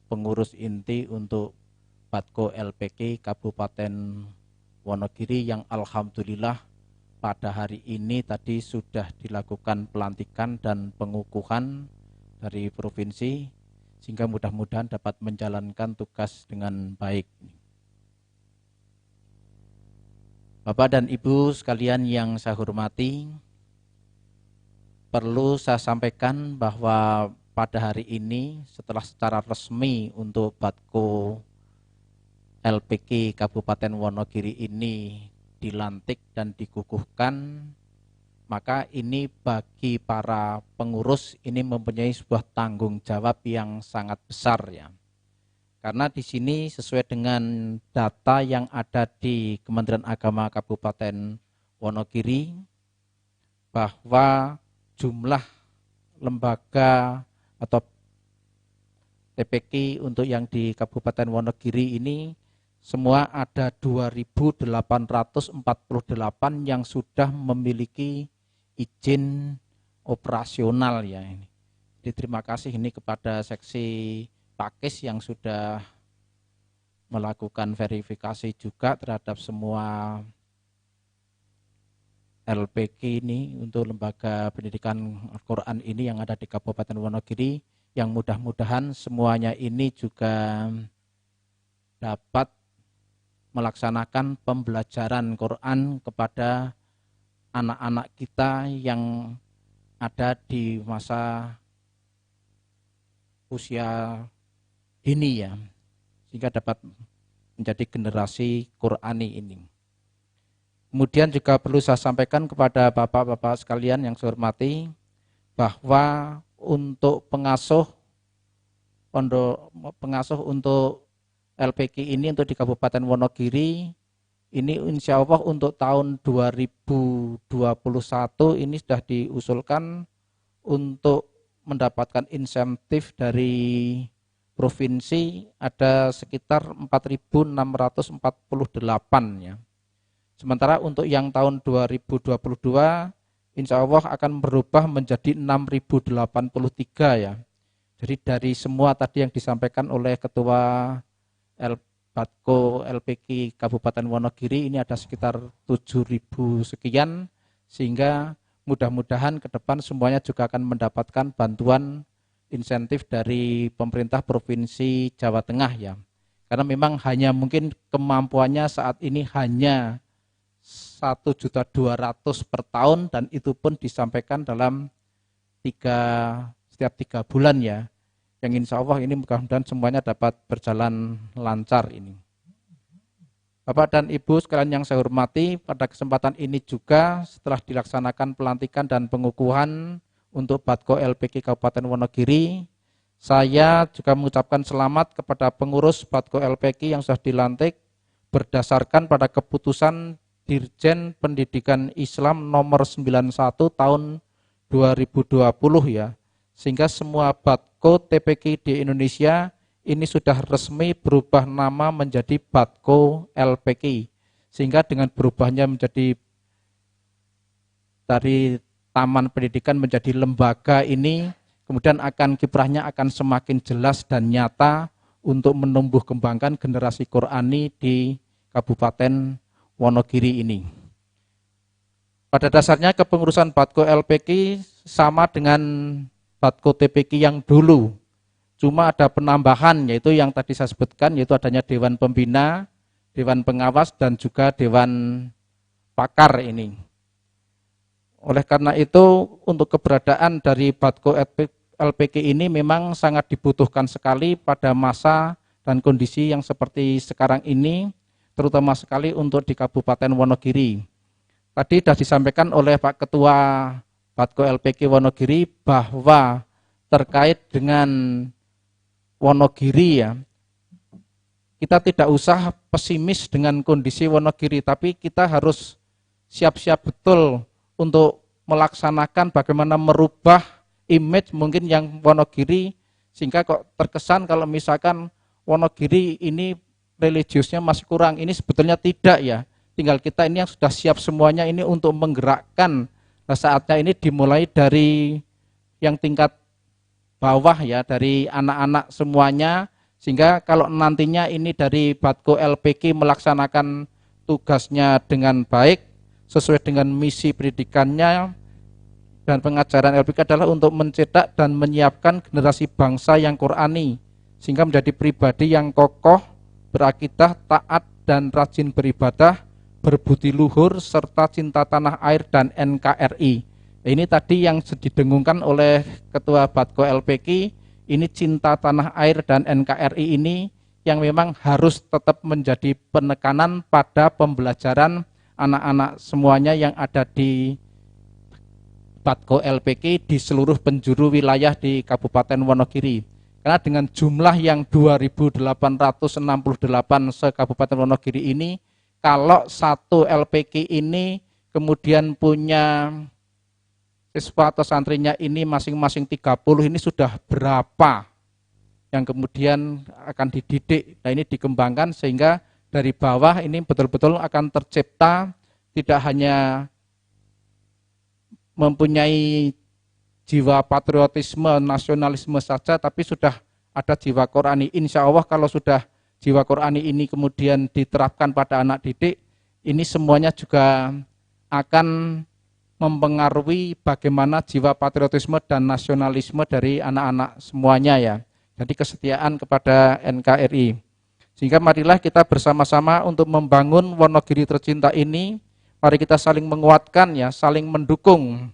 pengurus inti untuk Batko LPK Kabupaten Wonogiri yang alhamdulillah pada hari ini tadi sudah dilakukan pelantikan dan pengukuhan dari provinsi. sehingga mudah-mudahan dapat menjalankan tugas dengan baik. Bapak dan Ibu sekalian yang saya hormati, perlu saya sampaikan bahwa pada hari ini setelah secara resmi untuk Batko LPK Kabupaten Wonogiri ini dilantik dan dikukuhkan, maka ini bagi para pengurus ini mempunyai sebuah tanggung jawab yang sangat besar ya. Karena di sini sesuai dengan data yang ada di Kementerian Agama Kabupaten Wonogiri, bahwa jumlah lembaga atau TPK untuk yang di Kabupaten Wonogiri ini semua ada 2.848 yang sudah memiliki izin operasional ya ini. Jadi terima kasih ini kepada seksi Pakis yang sudah melakukan verifikasi juga terhadap semua LPK ini untuk lembaga pendidikan Al-Quran ini yang ada di Kabupaten Wonogiri, yang mudah-mudahan semuanya ini juga dapat melaksanakan pembelajaran Quran kepada anak-anak kita yang ada di masa usia ini ya, sehingga dapat menjadi generasi Qurani ini. Kemudian juga perlu saya sampaikan kepada bapak-bapak sekalian yang saya hormati, bahwa untuk pengasuh untuk LPK ini untuk di Kabupaten Wonogiri ini insya Allah untuk tahun 2021 ini sudah diusulkan untuk mendapatkan insentif dari provinsi ada sekitar 4.648 ya. Sementara untuk yang tahun 2022 insya Allah akan berubah menjadi 6.083 ya. Jadi dari semua tadi yang disampaikan oleh Ketua Batko LPK Kabupaten Wonogiri ini ada sekitar 7.000 sekian, sehingga mudah-mudahan ke depan semuanya juga akan mendapatkan bantuan insentif dari pemerintah Provinsi Jawa Tengah ya. Karena memang hanya mungkin kemampuannya saat ini hanya 1.200.000 per tahun, dan itu pun disampaikan dalam setiap 3 bulan ya. Yang insya Allah ini mudah-mudahan semuanya dapat berjalan lancar ini. Bapak dan Ibu sekalian yang saya hormati, pada kesempatan ini juga setelah dilaksanakan pelantikan dan pengukuhan untuk Batko LPK Kabupaten Wonogiri, saya juga mengucapkan selamat kepada pengurus Batko LPK yang sudah dilantik berdasarkan pada keputusan Dirjen Pendidikan Islam nomor 91 tahun 2020 ya. Sehingga semua Batko TPK di Indonesia ini sudah resmi berubah nama menjadi Batko LPK. Sehingga dengan berubahnya menjadi dari taman pendidikan menjadi lembaga ini, kemudian kiprahnya akan semakin jelas dan nyata untuk menumbuh kembangkan generasi Qurani di Kabupaten Wonogiri ini. Pada dasarnya kepengurusan Batko LPK sama dengan Batko TPK yang dulu, cuma ada penambahan yaitu yang tadi saya sebutkan, yaitu adanya Dewan Pembina, Dewan Pengawas, dan juga Dewan Pakar ini. Oleh karena itu, untuk keberadaan dari Batko LPK ini memang sangat dibutuhkan sekali pada masa dan kondisi yang seperti sekarang ini, terutama sekali untuk di Kabupaten Wonogiri. Tadi sudah disampaikan oleh Pak Ketua Batko LPK Wonogiri bahwa terkait dengan Wonogiri ya, kita tidak usah pesimis dengan kondisi Wonogiri, tapi kita harus siap-siap betul untuk melaksanakan bagaimana merubah image mungkin yang Wonogiri, sehingga kok terkesan kalau misalkan Wonogiri ini religiusnya masih kurang. Ini sebetulnya tidak ya, tinggal kita ini yang sudah siap semuanya ini untuk menggerakkan. Nah, saatnya ini dimulai dari yang tingkat bawah ya, dari anak-anak semuanya, sehingga kalau nantinya ini dari Batko LPK melaksanakan tugasnya dengan baik, sesuai dengan misi pendidikannya, dan pengajaran LPK adalah untuk mencetak dan menyiapkan generasi bangsa yang Qurani, sehingga menjadi pribadi yang kokoh, berakidah, taat, dan rajin beribadah, berbudi luhur, serta cinta tanah air dan NKRI. Ini tadi yang didengungkan oleh Ketua Batko LPK, ini cinta tanah air dan NKRI ini yang memang harus tetap menjadi penekanan pada pembelajaran anak-anak semuanya yang ada di Batko LPK di seluruh penjuru wilayah di Kabupaten Wonogiri. Karena dengan jumlah yang 2.868 se-Kabupaten Wonogiri ini, kalau satu LPK ini kemudian punya siswa atau santrinya ini masing-masing 30, ini sudah berapa yang kemudian akan dididik. Nah, ini dikembangkan sehingga dari bawah ini betul-betul akan tercipta tidak hanya mempunyai jiwa patriotisme, nasionalisme saja, tapi sudah ada jiwa Qurani. Insya Allah kalau sudah jiwa Qurani ini kemudian diterapkan pada anak didik, ini semuanya juga akan mempengaruhi bagaimana jiwa patriotisme dan nasionalisme dari anak-anak semuanya ya. Jadi kesetiaan kepada NKRI. Sehingga marilah kita bersama-sama untuk membangun Wonogiri tercinta ini, mari kita saling menguatkan ya, saling mendukung.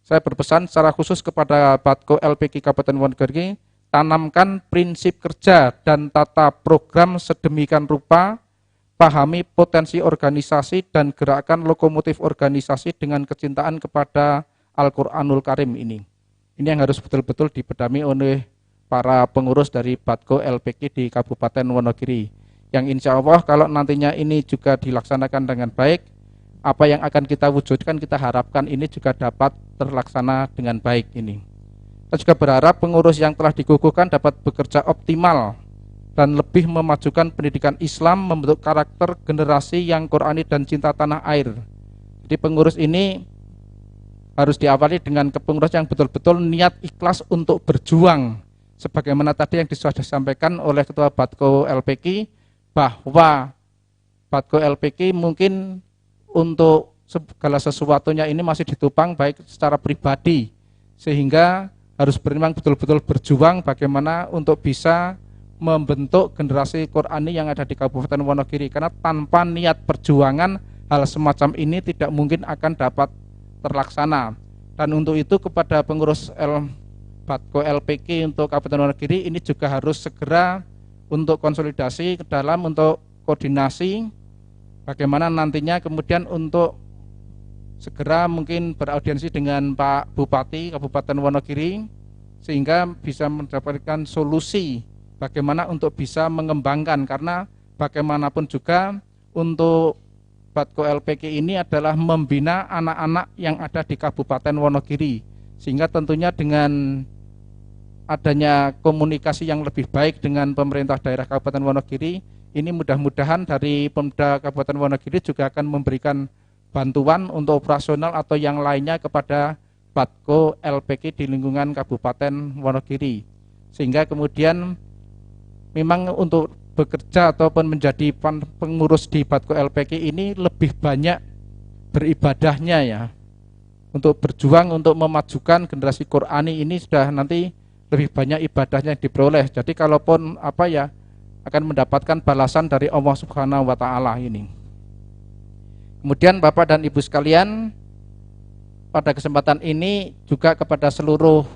Saya berpesan secara khusus kepada Batko LPK Kabupaten Wonogiri, tanamkan prinsip kerja dan tata program sedemikian rupa, pahami potensi organisasi dan gerakan lokomotif organisasi dengan kecintaan kepada Al-Quranul Karim ini. Ini yang harus betul-betul dipedami oleh para pengurus dari Batko LPK di Kabupaten Wonogiri. Yang insya Allah kalau nantinya ini juga dilaksanakan dengan baik, apa yang akan kita wujudkan, kita harapkan ini juga dapat terlaksana dengan baik ini. Kita juga berharap pengurus yang telah dikukuhkan dapat bekerja optimal dan lebih memajukan pendidikan Islam, membentuk karakter generasi yang Qurani dan cinta tanah air. Jadi pengurus ini harus diawali dengan kepengurusan yang betul-betul niat ikhlas untuk berjuang. Sebagaimana tadi yang sudah disampaikan oleh Ketua Batko LPK, bahwa Batko LPK mungkin untuk segala sesuatunya ini masih ditopang baik secara pribadi, sehingga harus memang betul-betul berjuang bagaimana untuk bisa membentuk generasi Qurani yang ada di Kabupaten Wonogiri. Karena tanpa niat perjuangan, hal semacam ini tidak mungkin akan dapat terlaksana. Dan untuk itu kepada pengurus Batko LPK untuk Kabupaten Wonogiri ini juga harus segera untuk konsolidasi ke dalam untuk koordinasi bagaimana nantinya kemudian untuk segera mungkin beraudiensi dengan Pak Bupati Kabupaten Wonogiri sehingga bisa mendapatkan solusi bagaimana untuk bisa mengembangkan, karena bagaimanapun juga untuk Batko LPK ini adalah membina anak-anak yang ada di Kabupaten Wonogiri, sehingga tentunya dengan adanya komunikasi yang lebih baik dengan pemerintah daerah Kabupaten Wonogiri, ini mudah-mudahan dari Pemda Kabupaten Wonogiri juga akan memberikan bantuan untuk operasional atau yang lainnya kepada Batko LPK di lingkungan Kabupaten Wonogiri, sehingga kemudian memang untuk bekerja ataupun menjadi pengurus di Batko LPK ini lebih banyak beribadahnya ya, untuk berjuang untuk memajukan generasi Qurani ini sudah nanti lebih banyak ibadahnya yang diperoleh. Jadi kalaupun akan mendapatkan balasan dari Allah Subhanahu wa taala ini. Kemudian Bapak dan Ibu sekalian, pada kesempatan ini juga kepada seluruh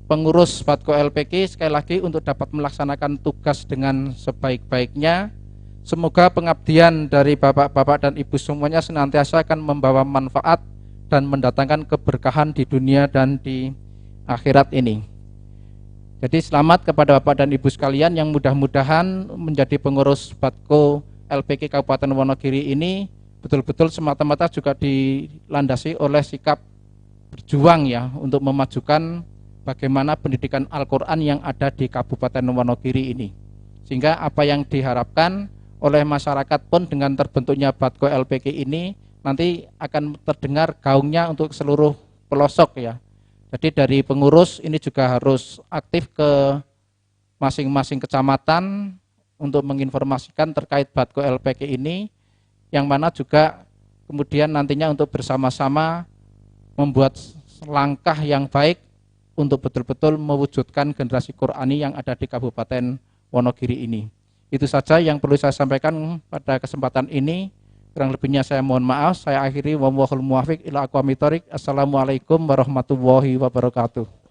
pengurus Batko LPK sekali lagi untuk dapat melaksanakan tugas dengan sebaik-baiknya. Semoga pengabdian dari Bapak-bapak dan Ibu semuanya senantiasa akan membawa manfaat dan mendatangkan keberkahan di dunia dan di akhirat ini. Jadi selamat kepada Bapak dan Ibu sekalian yang mudah-mudahan menjadi pengurus Batko LPK Kabupaten Wonogiri ini betul-betul semata-mata juga dilandasi oleh sikap berjuang ya untuk memajukan bagaimana pendidikan Al-Quran yang ada di Kabupaten Wonogiri ini. Sehingga apa yang diharapkan oleh masyarakat pun dengan terbentuknya Batko LPK ini nanti akan terdengar gaungnya untuk seluruh pelosok ya. Jadi dari pengurus ini juga harus aktif ke masing-masing kecamatan untuk menginformasikan terkait Batko LPK ini, yang mana juga kemudian nantinya untuk bersama-sama membuat langkah yang baik untuk betul-betul mewujudkan generasi Qur'ani yang ada di Kabupaten Wonogiri ini. Itu saja yang perlu saya sampaikan pada kesempatan ini. Kurang lebihnya saya mohon maaf. Saya akhiri, wallahul muwaffiq ila aqwamit thoriq. Assalamualaikum warahmatullahi wabarakatuh.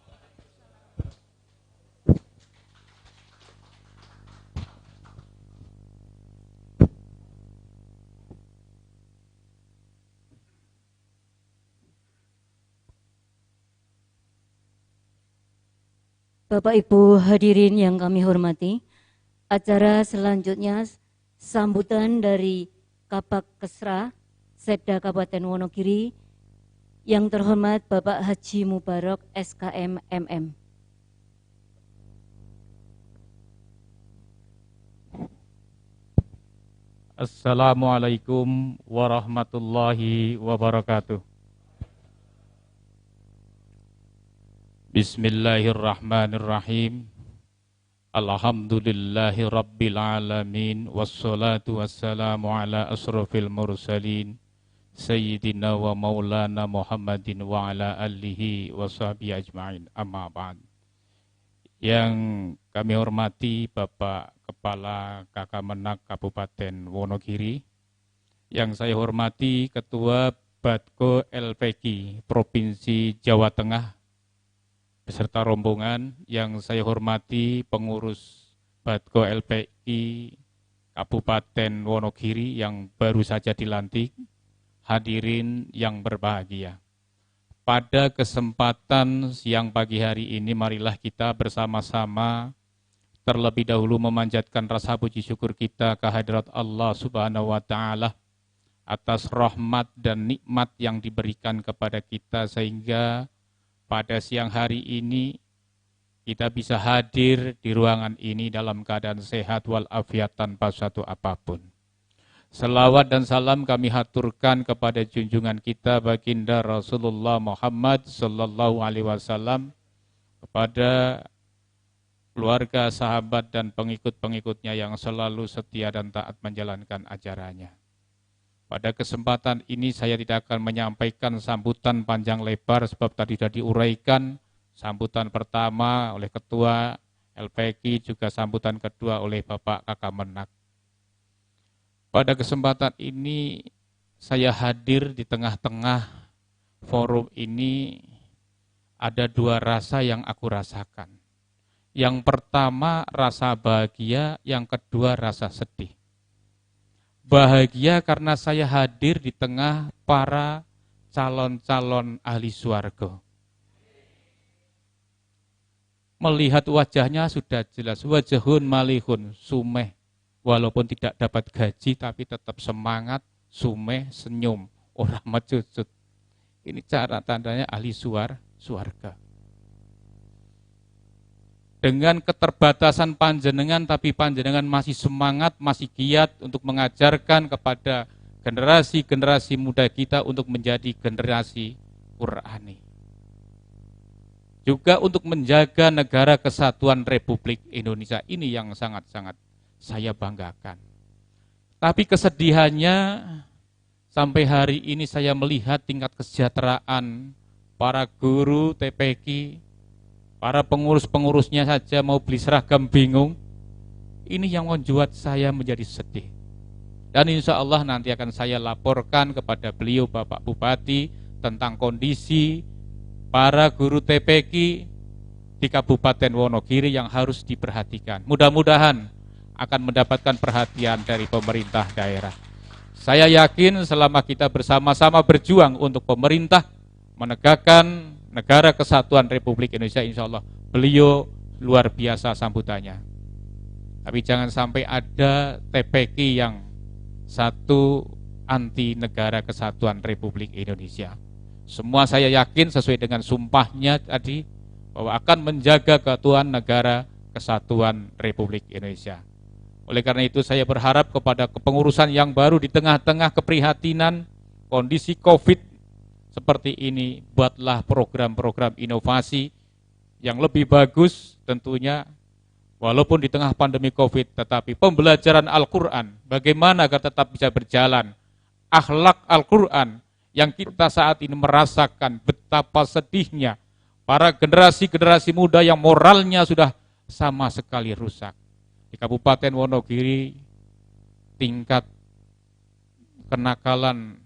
Bapak Ibu hadirin yang kami hormati, acara selanjutnya sambutan dari Kabak Kesra Setda Kabupaten Wonogiri yang terhormat Bapak Haji Mubarak SKM MM. Assalamualaikum warahmatullahi wabarakatuh. Bismillahirrahmanirrahim. Alhamdulillahi rabbil alamin. Wassalatu wassalamu ala asrafil mursalin Sayyidina wa maulana Muhammadin wa ala alihi wa sahbihi ajma'in. Amma ba'd. Yang kami hormati Bapak Kepala Kakamenak Kabupaten Wonogiri, yang saya hormati Ketua Batko LPK Provinsi Jawa Tengah beserta rombongan, yang saya hormati pengurus Batko LPI Kabupaten Wonogiri yang baru saja dilantik, hadirin yang berbahagia. Pada kesempatan siang pagi hari ini, marilah kita bersama-sama terlebih dahulu memanjatkan rasa puji syukur kita kehadirat Allah Subhanahu wa Ta'ala atas rahmat dan nikmat yang diberikan kepada kita, sehingga pada siang hari ini kita bisa hadir di ruangan ini dalam keadaan sehat walafiat tanpa suatu apapun. Selawat dan salam kami haturkan kepada junjungan kita baginda Rasulullah Muhammad sallallahu alaihi wasallam, kepada keluarga, sahabat dan pengikut-pengikutnya yang selalu setia dan taat menjalankan ajarannya. Pada kesempatan ini saya tidak akan menyampaikan sambutan panjang lebar sebab tadi sudah diuraikan. Sambutan pertama oleh Ketua LPK, juga sambutan kedua oleh Bapak Kakamenak. Pada kesempatan ini saya hadir di tengah-tengah forum ini, ada dua rasa yang aku rasakan. Yang pertama rasa bahagia, yang kedua rasa sedih. Bahagia karena saya hadir di tengah para calon-calon ahli swarga. Melihat wajahnya sudah jelas, wajahun malihun, sumeh. Walaupun tidak dapat gaji tapi tetap semangat, sumeh, senyum, orang mecucut. Ini cara tandanya ahli swarga. Dengan keterbatasan panjenengan, tapi panjenengan masih semangat, masih giat untuk mengajarkan kepada generasi-generasi muda kita untuk menjadi generasi Qur'ani. Juga untuk menjaga negara kesatuan Republik Indonesia ini yang sangat-sangat saya banggakan. Tapi kesedihannya, sampai hari ini saya melihat tingkat kesejahteraan para guru TPK, para pengurus-pengurusnya saja mau beli seragam bingung. Ini yang membuat saya menjadi sedih. Dan insya Allah nanti akan saya laporkan kepada beliau Bapak Bupati tentang kondisi para guru TPK di Kabupaten Wonogiri yang harus diperhatikan. Mudah-mudahan akan mendapatkan perhatian dari pemerintah daerah. Saya yakin selama kita bersama-sama berjuang untuk pemerintah menegakkan negara kesatuan Republik Indonesia, insya Allah beliau luar biasa sambutannya. Tapi jangan sampai ada TPK yang satu anti negara kesatuan Republik Indonesia. Semua saya yakin sesuai dengan sumpahnya tadi bahwa akan menjaga keutuhan negara kesatuan Republik Indonesia. Oleh karena itu saya berharap kepada kepengurusan yang baru di tengah-tengah keprihatinan kondisi COVID seperti ini, buatlah program-program inovasi yang lebih bagus tentunya, walaupun di tengah pandemi COVID, tetapi pembelajaran Al-Quran, bagaimana agar tetap bisa berjalan, akhlak Al-Quran yang kita saat ini merasakan betapa sedihnya para generasi-generasi muda yang moralnya sudah sama sekali rusak. Di Kabupaten Wonogiri, tingkat kenakalan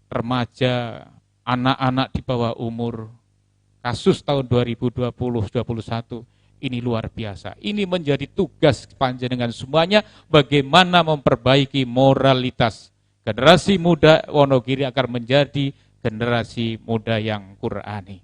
remaja, anak-anak di bawah umur, kasus tahun 2020-2021, ini luar biasa. Ini menjadi tugas panjenengan semuanya, bagaimana memperbaiki moralitas generasi muda Wonogiri agar menjadi generasi muda yang Qur'ani.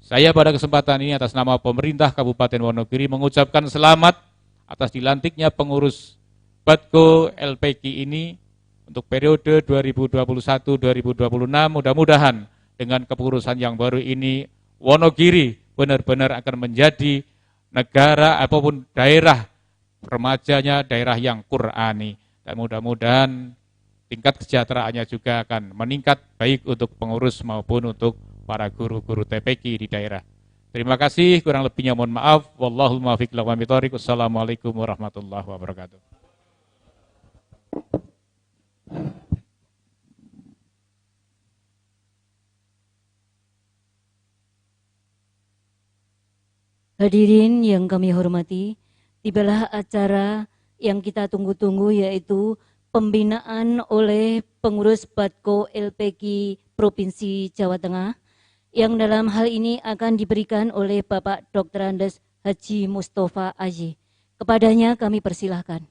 Saya pada kesempatan ini atas nama pemerintah Kabupaten Wonogiri mengucapkan selamat atas dilantiknya pengurus Badko LPK ini untuk periode 2021-2026. Mudah-mudahan dengan kepengurusan yang baru ini Wonogiri benar-benar akan menjadi negara apapun daerah remajanya daerah yang Qur'ani, dan mudah-mudahan tingkat kesejahteraannya juga akan meningkat baik untuk pengurus maupun untuk para guru-guru TPK di daerah. Terima kasih, kurang lebihnya mohon maaf. Wallahul muwaffiq ila aqwamit thoriq. Wassalamualaikum warahmatullahi wabarakatuh. Hadirin yang kami hormati, tibalah acara yang kita tunggu-tunggu, yaitu pembinaan oleh pengurus Badko LPK Provinsi Jawa Tengah, yang dalam hal ini akan diberikan oleh Bapak Dr. Andes Haji Mustafa Aji. Kepadanya kami persilahkan.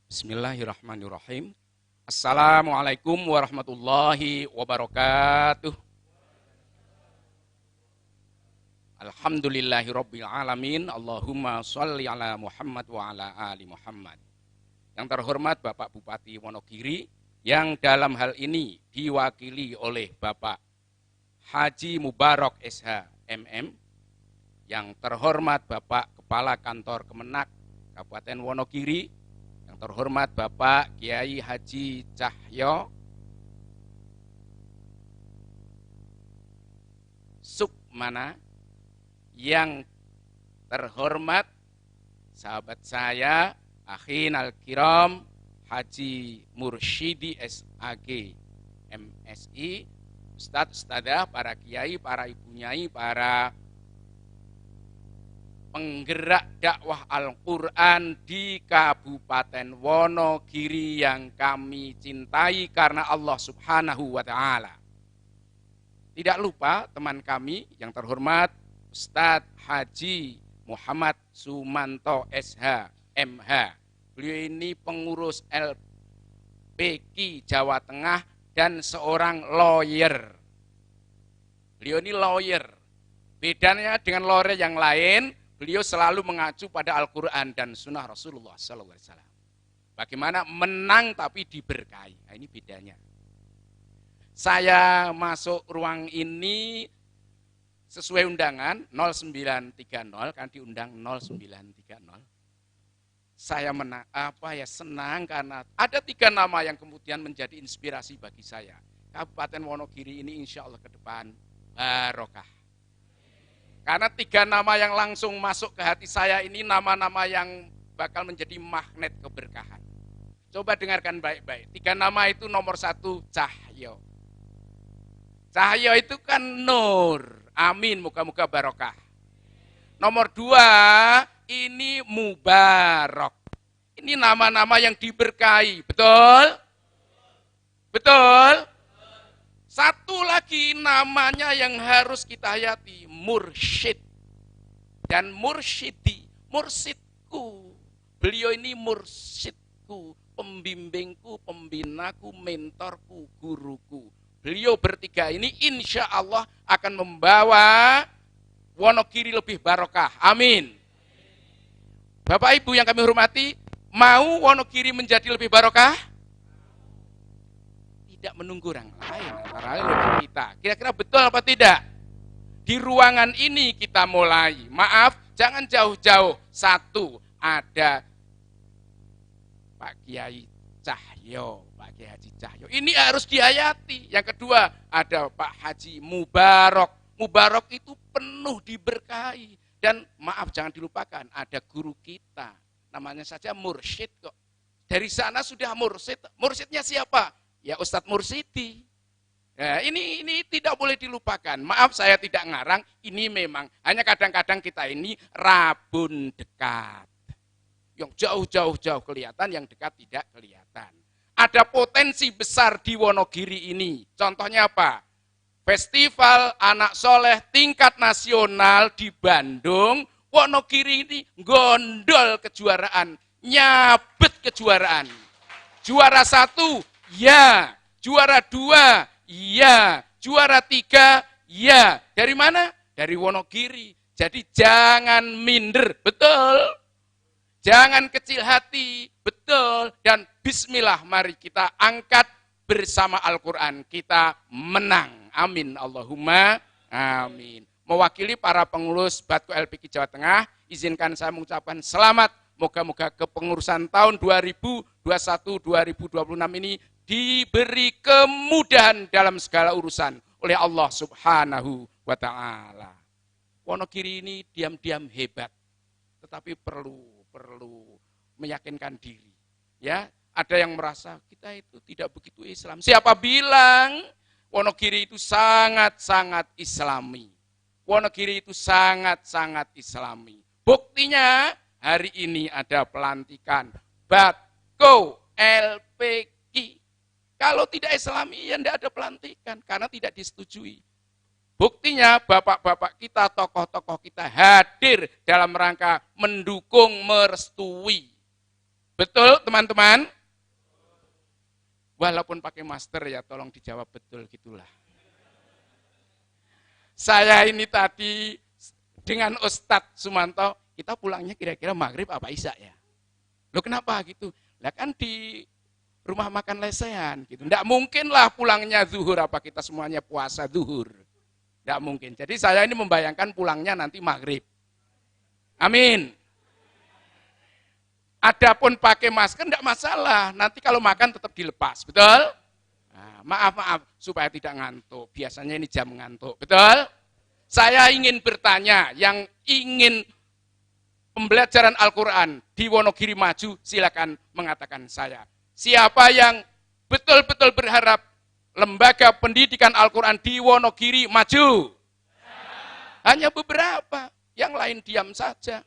Bismillahirrahmanirrahim. Assalamualaikum warahmatullahi wabarakatuh. Alhamdulillahirabbil alamin. Allahumma shalli ala Muhammad wa ala ali Muhammad. Yang terhormat Bapak Bupati Wonogiri, yang dalam hal ini diwakili oleh Bapak Haji Mubarak SH MM. Yang terhormat Bapak Kepala Kantor Kemenak Kabupaten Wonogiri, yang terhormat Bapak Kiai Haji Cahyo Sukmana, yang terhormat sahabat saya akhin al-kiram Haji Mursyidi SAG MSI, Ustadz Ustadzah, para kiai, para ibu nyai, para penggerak dakwah Al-Quran di Kabupaten Wonogiri yang kami cintai karena Allah Subhanahu wa Ta'ala. Tidak lupa teman kami yang terhormat Ustadz Haji Muhammad Sumanto SH MH. Beliau ini pengurus LPK Jawa Tengah dan seorang lawyer. Beliau ini lawyer. Bedanya dengan lawyer yang lain, beliau selalu mengacu pada Al-Quran dan Sunnah Rasulullah SAW. Bagaimana menang tapi diberkahi. Nah, ini bedanya. Saya masuk ruang ini sesuai undangan 0930, kan diundang 0930. Saya senang karena ada 3 nama yang kemudian menjadi inspirasi bagi saya. Kabupaten Wonogiri ini insya Allah ke depan barokah. Karena 3 nama yang langsung masuk ke hati saya ini nama-nama yang bakal menjadi magnet keberkahan. Coba dengarkan baik-baik. 3 nama itu nomor 1 Cahyo. Cahyo itu kan nur. Amin, moga-moga barokah. Nomor 2, ini Mubarak. Ini nama-nama yang diberkahi, betul? Betul? Satu lagi namanya yang harus kita hayati, Mursyid. Dan Mursyidi, mursidku. Beliau ini mursyidku, pembimbingku, pembinaku, mentorku, guruku. Beliau bertiga ini insya Allah akan membawa Wonogiri lebih barokah. Amin. Bapak Ibu yang kami hormati, mau Wonogiri menjadi lebih barokah? Tidak menunggu orang lain, antara lain kita. Kira-kira betul apa tidak? Di ruangan ini kita mulai. Maaf, jangan jauh-jauh. 1, ada Pak Kiai Cahyo. Pak Kiai Haji Cahyo. Ini harus dihayati. Yang kedua, ada Pak Haji Mubarak. Mubarak itu penuh diberkahi. Dan maaf jangan dilupakan, ada guru kita. Namanya saja mursyid kok. Dari sana sudah mursyid. Mursyidnya siapa? Ya Ustadz Mursidi. Nah, ini tidak boleh dilupakan. Maaf saya tidak ngarang, ini memang hanya kadang-kadang kita ini rabun dekat. Yang jauh-jauh kelihatan, yang dekat tidak kelihatan. Ada potensi besar di Wonogiri ini. Contohnya apa? Festival Anak Soleh tingkat nasional di Bandung, Wonogiri ini gondol kejuaraan, nyabet kejuaraan. Juara 1, ya. Juara 2, ya. Juara 3, ya. Dari mana? Dari Wonogiri. Jadi jangan minder, betul. Jangan kecil hati, betul. Dan bismillah, mari kita angkat bersama Al-Quran. Kita menang. Amin. Allahumma amin. Mewakili para pengurus Batko LPK Jawa Tengah, izinkan saya mengucapkan selamat. Moga-moga kepengurusan tahun 2021-2026 ini diberi kemudahan dalam segala urusan oleh Allah Subhanahu wa Ta'ala. Wonogiri ini diam-diam hebat, tetapi perlu meyakinkan diri. Ya, ada yang merasa kita itu tidak begitu Islam. Siapa bilang Wonogiri itu sangat-sangat Islami? Wonogiri itu sangat-sangat Islami. Buktinya hari ini ada pelantikan Batko LPK. Kalau tidak Islami ya tidak ada pelantikan karena tidak disetujui. Buktinya bapak-bapak kita, tokoh-tokoh kita hadir dalam rangka mendukung, merestui. Betul teman-teman? Walaupun pakai master ya tolong dijawab betul gitulah. Saya ini tadi dengan Ustadz Sumanto, kita pulangnya kira-kira maghrib apa isya ya? Loh kenapa gitu? Lah kan di rumah makan lesehan gitu. Nggak mungkin lah pulangnya zuhur, apa kita semuanya puasa zuhur. Nggak mungkin. Jadi saya ini membayangkan pulangnya nanti maghrib. Amin. Adapun pakai masker enggak masalah, nanti kalau makan tetap dilepas, betul? Nah, maaf, supaya tidak ngantuk, biasanya ini jam ngantuk, betul? Saya ingin bertanya, yang ingin pembelajaran Al-Quran di Wonogiri maju, silakan mengatakan saya. Siapa yang betul-betul berharap lembaga pendidikan Al-Quran di Wonogiri maju? Hanya beberapa, yang lain diam saja.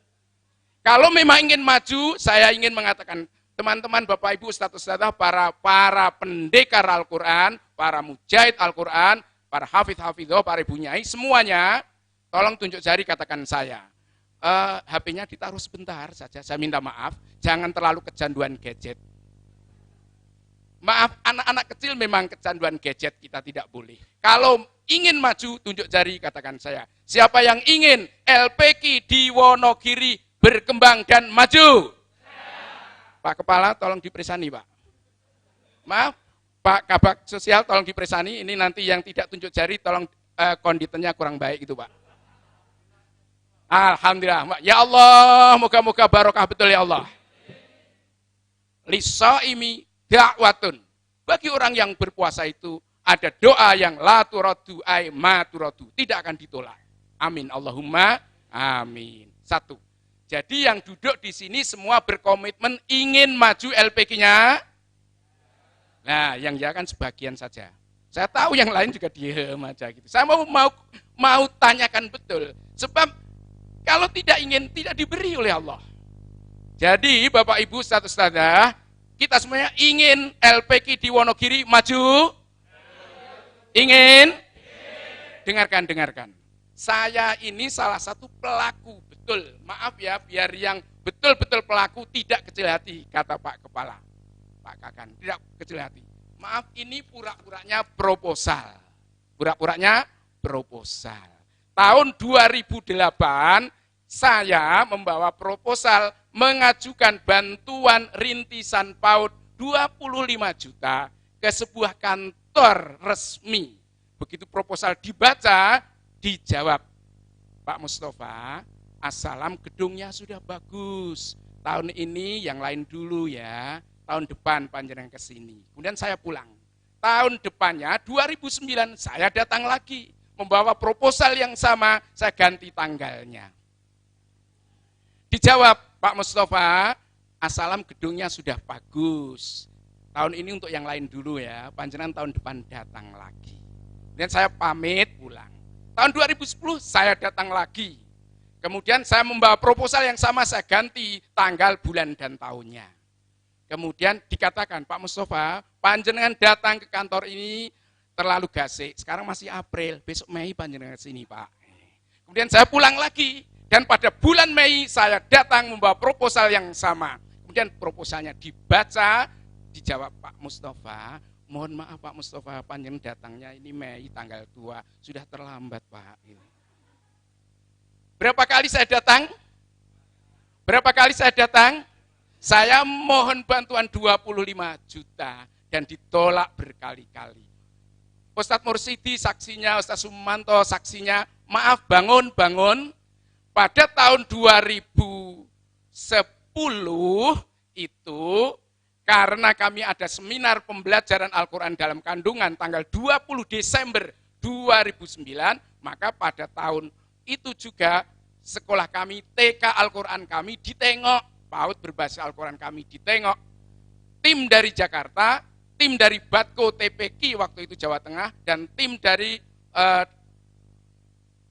Kalau memang ingin maju, saya ingin mengatakan, teman-teman, Bapak Ibu, Ustadz-Ustadzah, para pendekar Al-Quran, para mujahid Al-Quran, para hafidh-hafidhoh, para ibu nyai, semuanya, tolong tunjuk jari katakan saya. HP-nya ditaruh sebentar saja, saya minta maaf, jangan terlalu kecanduan gadget. Maaf, anak-anak kecil memang kecanduan gadget, kita tidak boleh. Kalau ingin maju, tunjuk jari katakan saya. Siapa yang ingin LPK di Wonogiri berkembang dan maju? Pak Kepala tolong dipersani Pak. Maaf, Pak Kabak Sosial tolong dipersani, ini nanti yang tidak tunjuk jari tolong konditennya kurang baik itu Pak. Alhamdulillah, ya Allah, moga-moga barokah betul ya Allah. Lisaimi da'watun. Bagi orang yang berpuasa itu ada doa yang la turadu ay ma turadu, tidak akan ditolak. Amin, Allahumma amin. Satu. Jadi yang duduk di sini semua berkomitmen ingin maju LPK-nya. Nah, yang ya kan sebagian saja. Saya tahu yang lain juga diem aja gitu. Saya mau tanyakan betul. Sebab kalau tidak ingin, tidak diberi oleh Allah. Jadi Bapak Ibu Ustadz-Ustadzah, kita semuanya ingin LPK di Wonogiri maju? Ingin? Dengarkan. Saya ini salah satu pelaku. Betul, maaf ya, biar yang betul-betul pelaku tidak kecil hati, kata Pak Kepala, Pak Kakan, tidak kecil hati. Maaf, ini pura-puranya proposal. Tahun 2008, saya membawa proposal mengajukan bantuan rintisan PAUD 25 juta ke sebuah kantor resmi. Begitu proposal dibaca, dijawab, Pak Mustafa, assalam gedungnya sudah bagus. Tahun ini yang lain dulu ya. Tahun depan panjenengan ke sini. Kemudian saya pulang. Tahun depannya 2009 saya datang lagi membawa proposal yang sama, saya ganti tanggalnya. Dijawab, Pak Mustafa, assalam gedungnya sudah bagus. Tahun ini untuk yang lain dulu ya, panjenengan tahun depan datang lagi. Dan saya pamit pulang. Tahun 2010 saya datang lagi. Kemudian saya membawa proposal yang sama, saya ganti tanggal, bulan, dan tahunnya. Kemudian dikatakan, Pak Mustafa, panjenengan datang ke kantor ini terlalu gasik. Sekarang masih April, besok Mei panjenengan ke sini, Pak. Kemudian saya pulang lagi. Dan pada bulan Mei saya datang membawa proposal yang sama. Kemudian proposalnya dibaca, dijawab Pak Mustafa, mohon maaf Pak Mustafa, panjenengan datangnya ini Mei tanggal 2, sudah terlambat Pak. Berapa kali saya datang? Berapa kali saya datang? Saya mohon bantuan 25 juta dan ditolak berkali-kali. Ustadz Mursidi saksinya, Ustadz Sumanto saksinya, maaf bangun. Pada tahun 2010 itu, karena kami ada seminar pembelajaran Al-Quran dalam kandungan tanggal 20 Desember 2009, maka pada tahun itu juga sekolah kami, TK Al-Quran kami ditengok, PAUD berbahasa Al-Quran kami ditengok. Tim dari Jakarta, tim dari Batko TPQ waktu itu Jawa Tengah, dan tim dari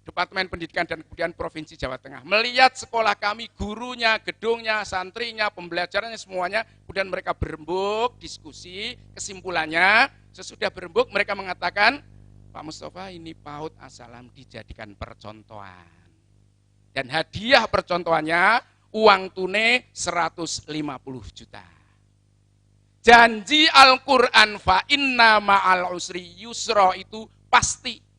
Departemen Pendidikan dan Kebudayaan Provinsi Jawa Tengah. Melihat sekolah kami, gurunya, gedungnya, santrinya, pembelajarannya semuanya, kemudian mereka berembuk, diskusi, kesimpulannya, sesudah berembuk mereka mengatakan, Pak Mustafa ini PAUD assalam dijadikan percontohan. Dan hadiah percontohannya, uang tunai 150 juta. Janji Al-Quran fa inna ma'al usri yusra itu pasti.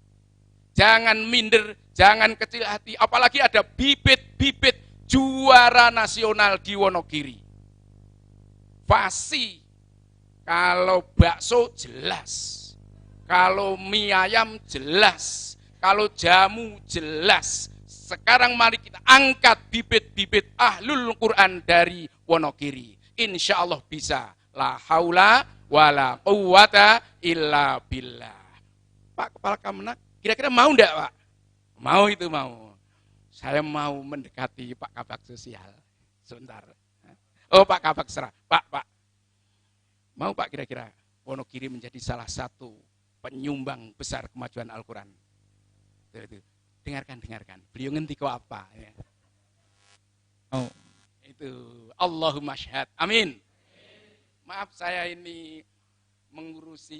Jangan minder, jangan kecil hati, apalagi ada bibit-bibit juara nasional di Wonogiri. Pasti, kalau bakso jelas, kalau mie ayam jelas, kalau jamu jelas. Sekarang mari kita angkat bibit-bibit ahlul Quran dari Wonogiri. Insya Allah bisa. La haula wa la quwata illa billah. Pak Kepala Kemenak, kira-kira mau enggak Pak? Mau itu mau. Saya mau mendekati Pak Kabak Sosial. Sebentar. Oh Pak Kabak Serah. Pak. Mau Pak kira-kira Wonogiri menjadi salah satu penyumbang besar kemajuan Al-Quran. Itu. Dengarkan. Beliau ngendiko apa? Ya. Oh. Itu. Allahumma syahad. Amin. Maaf saya ini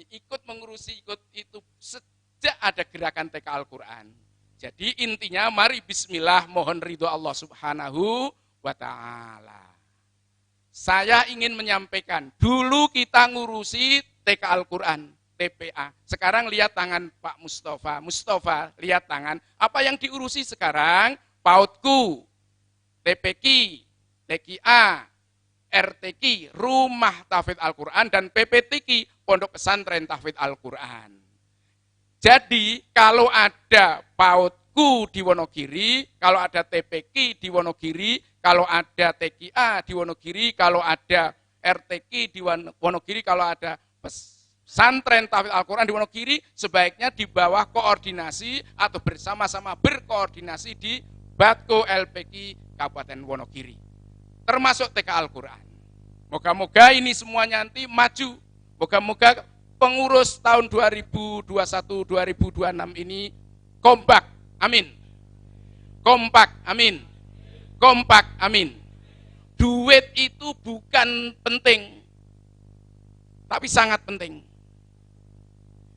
ikut mengurusi itu sejak ada gerakan TK Al-Quran. Jadi intinya mari bismillah mohon ridho Allah subhanahu wa ta'ala. Saya ingin menyampaikan, dulu kita ngurusi TK Al-Quran, TPA. Sekarang lihat tangan Pak Mustafa, lihat tangan. Apa yang diurusi sekarang? PAUDku, TPQ, TKA, RTQ, Rumah Tahfidz Al-Quran, dan PPTQ, Pondok Pesantren Tahfidz Al-Quran. Jadi kalau ada PAUDku di Wonogiri, kalau ada TPQ di Wonogiri, kalau ada TKA di Wonogiri, kalau ada RTQ di Wonogiri, kalau ada pesantren Tahfidz Al-Quran di Wonogiri, sebaiknya di bawah koordinasi atau bersama-sama berkoordinasi di Batko LPQ Kabupaten Wonogiri. Termasuk TK Al-Quran. Moga-moga ini semuanya nanti maju. Moga-moga pengurus tahun 2021-2026 ini kompak, amin. Kompak, amin. Kompak, amin. Duit itu bukan penting, tapi sangat penting.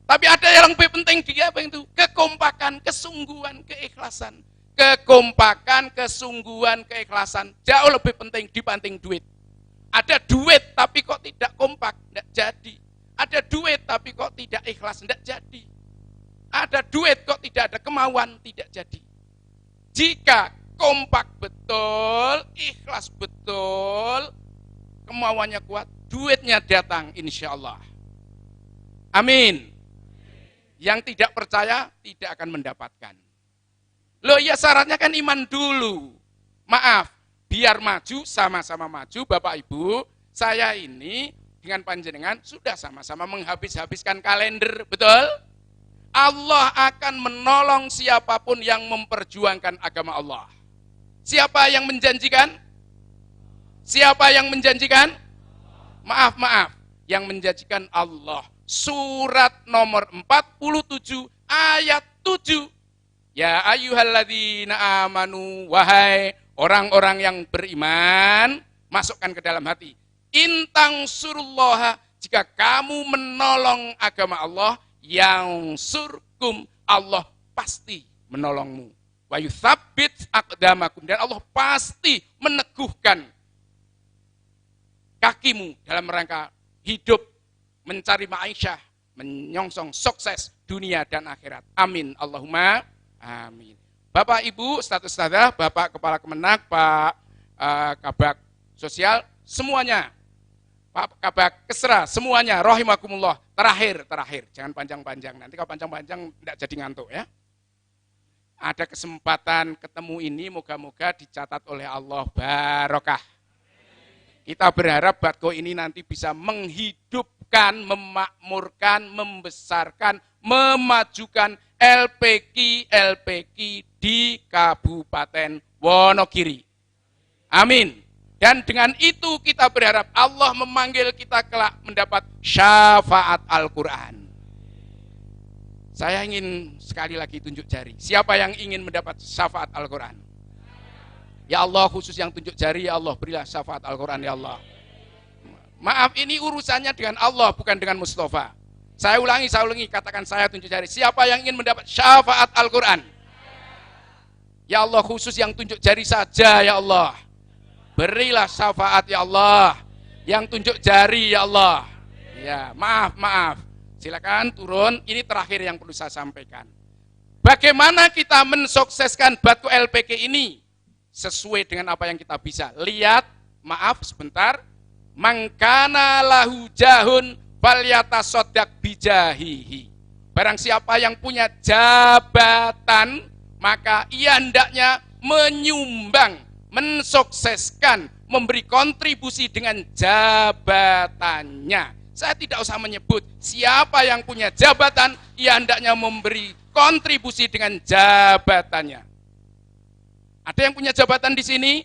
Tapi ada yang lebih penting dia apa itu? Kekompakan, kesungguhan, keikhlasan. Kekompakan, kesungguhan, keikhlasan jauh lebih penting dibanding duit. Ada duit tapi kok tidak kompak, tidak jadi. Ada duit tapi kok tidak ikhlas, tidak jadi. Ada duit kok tidak ada kemauan, tidak jadi. Jika kompak betul, ikhlas betul, kemauannya kuat, duitnya datang insya Allah. Amin. Yang tidak percaya tidak akan mendapatkan. Loh ya syaratnya kan iman dulu. Maaf, biar maju, sama-sama maju Bapak Ibu, saya ini dengan panjenengan sudah sama-sama menghabis-habiskan kalender, betul? Allah akan menolong siapapun yang memperjuangkan agama Allah. Siapa yang menjanjikan? Siapa yang menjanjikan? Maaf, yang menjanjikan Allah. Surat nomor 47 ayat 7. Ya ayyuhalladzina amanu, wahai orang-orang yang beriman, masukkan ke dalam hati. Intang surullaha, jika kamu menolong agama Allah, yang surkum, Allah pasti menolongmu. Wa yutsabbit aqdamakum, dan Allah pasti meneguhkan kakimu dalam rangka hidup, mencari ma'isyah, menyongsong sukses dunia dan akhirat. Amin. Allahumma amin. Bapak Ibu, Ustadz-Ustadzah, Bapak Kepala Kemenak, Pak Kabak Sosial, semuanya, Pak Kabak Kesra, semuanya, rahimakumullah. Terakhir, jangan panjang-panjang. Nanti kalau panjang-panjang tidak jadi ngantuk ya. Ada kesempatan ketemu ini, moga-moga dicatat oleh Allah barokah. Kita berharap Batko ini nanti bisa menghidupkan, memakmurkan, membesarkan, memajukan LPK di Kabupaten Wonogiri. Amin. Dan dengan itu kita berharap Allah memanggil kita kelak mendapat syafaat Al-Quran. Saya ingin sekali lagi tunjuk jari. Siapa yang ingin mendapat syafaat Al-Quran? Ya Allah, khusus yang tunjuk jari, ya Allah, berilah syafaat Al-Quran, ya Allah. Maaf, ini urusannya dengan Allah, bukan dengan Mustafa. Saya ulangi, katakan saya tunjuk jari. Siapa yang ingin mendapat syafaat Al-Quran? Ya Allah, khusus yang tunjuk jari saja, ya Allah. Berilah syafaat, ya Allah. Yang tunjuk jari, ya Allah. Ya, maaf. Silakan turun, ini terakhir yang perlu saya sampaikan. Bagaimana kita mensukseskan Batko LPK ini? Sesuai dengan apa yang kita bisa. Lihat, maaf sebentar. Mangkana lahu jahun falyatasaddaq bijahihi. Barang siapa yang punya jabatan, maka ia hendaknya menyumbang, mensukseskan, memberi kontribusi dengan jabatannya. Saya tidak usah menyebut siapa yang punya jabatan, ia hendaknya memberi kontribusi dengan jabatannya. Ada yang punya jabatan di sini?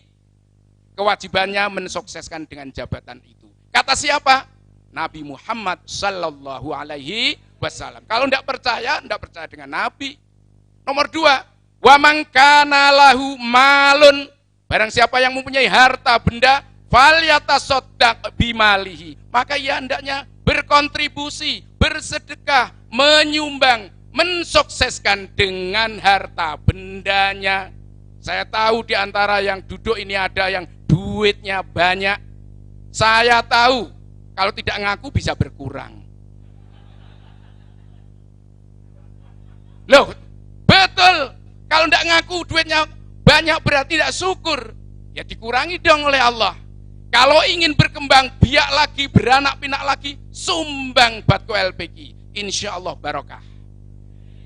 Kewajibannya mensukseskan dengan jabatan itu. Kata siapa? Nabi Muhammad sallallahu alaihi wasallam. Kalau tidak percaya dengan Nabi. Nomor 2, wa man kana lahu malun, barang siapa yang mempunyai harta benda, falyatasaddaq bimalihi, maka ia hendaknya berkontribusi, bersedekah, menyumbang, mensukseskan dengan harta bendanya. Saya tahu di antara yang duduk ini ada yang duitnya banyak. Saya tahu kalau tidak ngaku bisa berkurang. Loh, betul. Kalau tidak ngaku duitnya banyak berarti tidak syukur. Ya dikurangi dong oleh Allah. Kalau ingin berkembang, biak lagi, beranak pinak lagi, sumbang Batko LPK. Insya Allah barokah.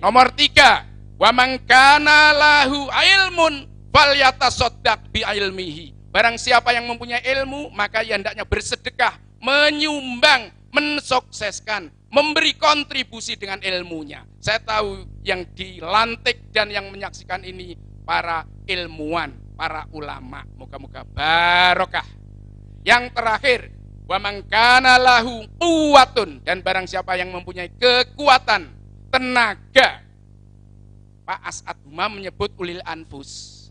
Nomor 3, wa man kana lahu ilmun falyatasaddaq bi ilmihi. Barang siapa yang mempunyai ilmu, maka ia hendaknya bersedekah, menyumbang, mensukseskan, memberi kontribusi dengan ilmunya. Saya tahu yang dilantik dan yang menyaksikan ini para ilmuwan, para ulama. Moga-moga barokah. Yang terakhir, wa man kana lahu quwwatun, dan barang siapa yang mempunyai kekuatan, tenaga. Pak As'ad Umam menyebut ulil anfus,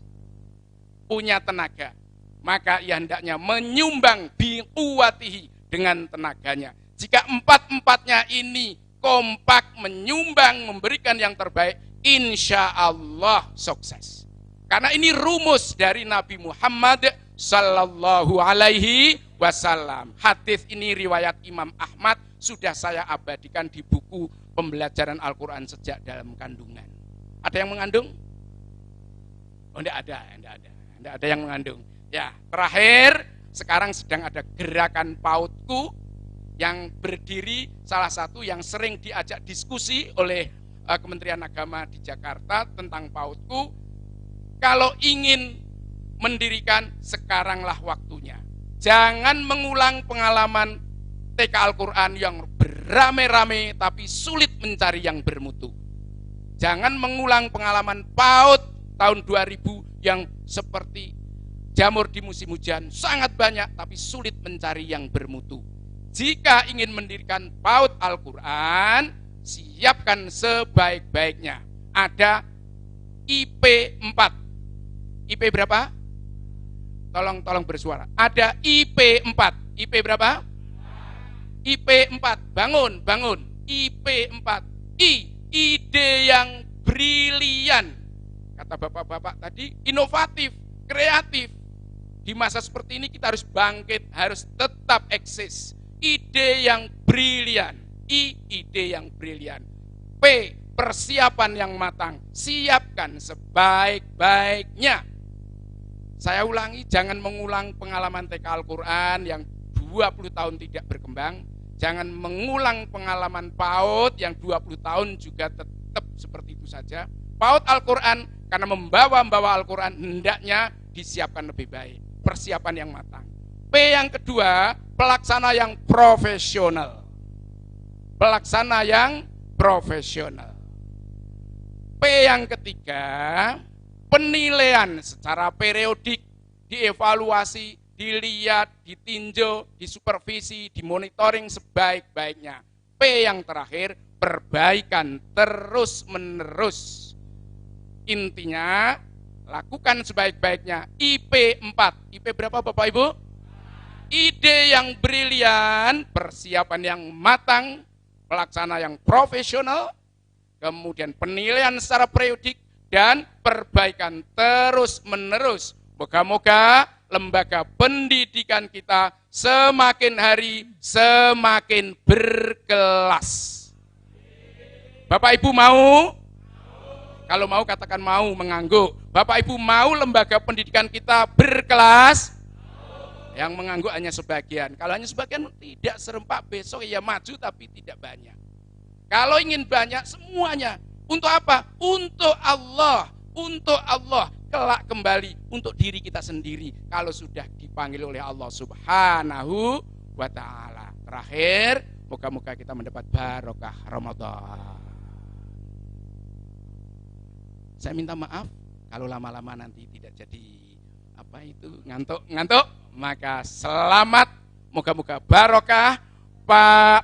punya tenaga, maka ia hendaknya menyumbang bi quwwatihi, dengan tenaganya. Jika empat-empatnya ini kompak menyumbang, memberikan yang terbaik, insya Allah sukses. Karena ini rumus dari Nabi Muhammad sallallahu alaihi wasallam. Hadis ini riwayat Imam Ahmad, sudah saya abadikan di buku pembelajaran Al-Quran sejak dalam kandungan. Ada yang mengandung? Oh, tidak ada yang mengandung. Ya, terakhir, sekarang sedang ada gerakan PAUDku yang berdiri, salah satu yang sering diajak diskusi oleh Kementerian Agama di Jakarta tentang PAUDku. Kalau ingin mendirikan, sekaranglah waktunya. Jangan mengulang pengalaman TK Al-Quran yang beramai-ramai tapi sulit mencari yang bermutu. Jangan mengulang pengalaman PAUD tahun 2000 yang seperti jamur di musim hujan, sangat banyak tapi sulit mencari yang bermutu. Jika ingin mendirikan PAUD Al-Quran, siapkan sebaik-baiknya. Ada IP 4. IP berapa? Tolong bersuara. Ada IP 4. IP berapa? IP 4. Bangun. IP 4. Ide yang brilian. Kata bapak-bapak tadi, inovatif, kreatif. Di masa seperti ini kita harus bangkit, harus tetap eksis. Ide yang brilian. Ide yang brilian. P, persiapan yang matang. Siapkan sebaik-baiknya. Saya ulangi, jangan mengulang pengalaman TK Al-Quran yang 20 tahun tidak berkembang. Jangan mengulang pengalaman PAUD yang 20 tahun juga tetap seperti itu saja. PAUD Al-Quran, karena membawa Al-Quran, hendaknya disiapkan lebih baik. Persiapan yang matang. P yang kedua, pelaksana yang profesional. Pelaksana yang profesional. P yang ketiga, penilaian secara periodik, dievaluasi, dilihat, ditinjau, disupervisi, dimonitoring sebaik-baiknya. P yang terakhir, perbaikan terus-menerus. Intinya, lakukan sebaik-baiknya. IP 4. IP berapa Bapak Ibu? Ide yang brilian, persiapan yang matang, pelaksana yang profesional, kemudian penilaian secara periodik, dan perbaikan terus-menerus. Moga-moga lembaga pendidikan kita semakin hari semakin berkelas. Bapak Ibu mau? Kalau mau katakan mau, mengangguk. Bapak Ibu mau lembaga pendidikan kita berkelas? Yang mengangguk hanya sebagian. Kalau hanya sebagian tidak serempak, besok ya maju tapi tidak banyak. Kalau ingin banyak semuanya. Untuk apa? Untuk Allah. Untuk Allah. Kelak kembali untuk diri kita sendiri kalau sudah dipanggil oleh Allah Subhanahu wa ta'ala. Terakhir, moga-moga kita mendapat barokah Ramadan. Saya minta maaf kalau lama-lama nanti tidak jadi ngantuk, maka selamat, moga-moga barokah Pak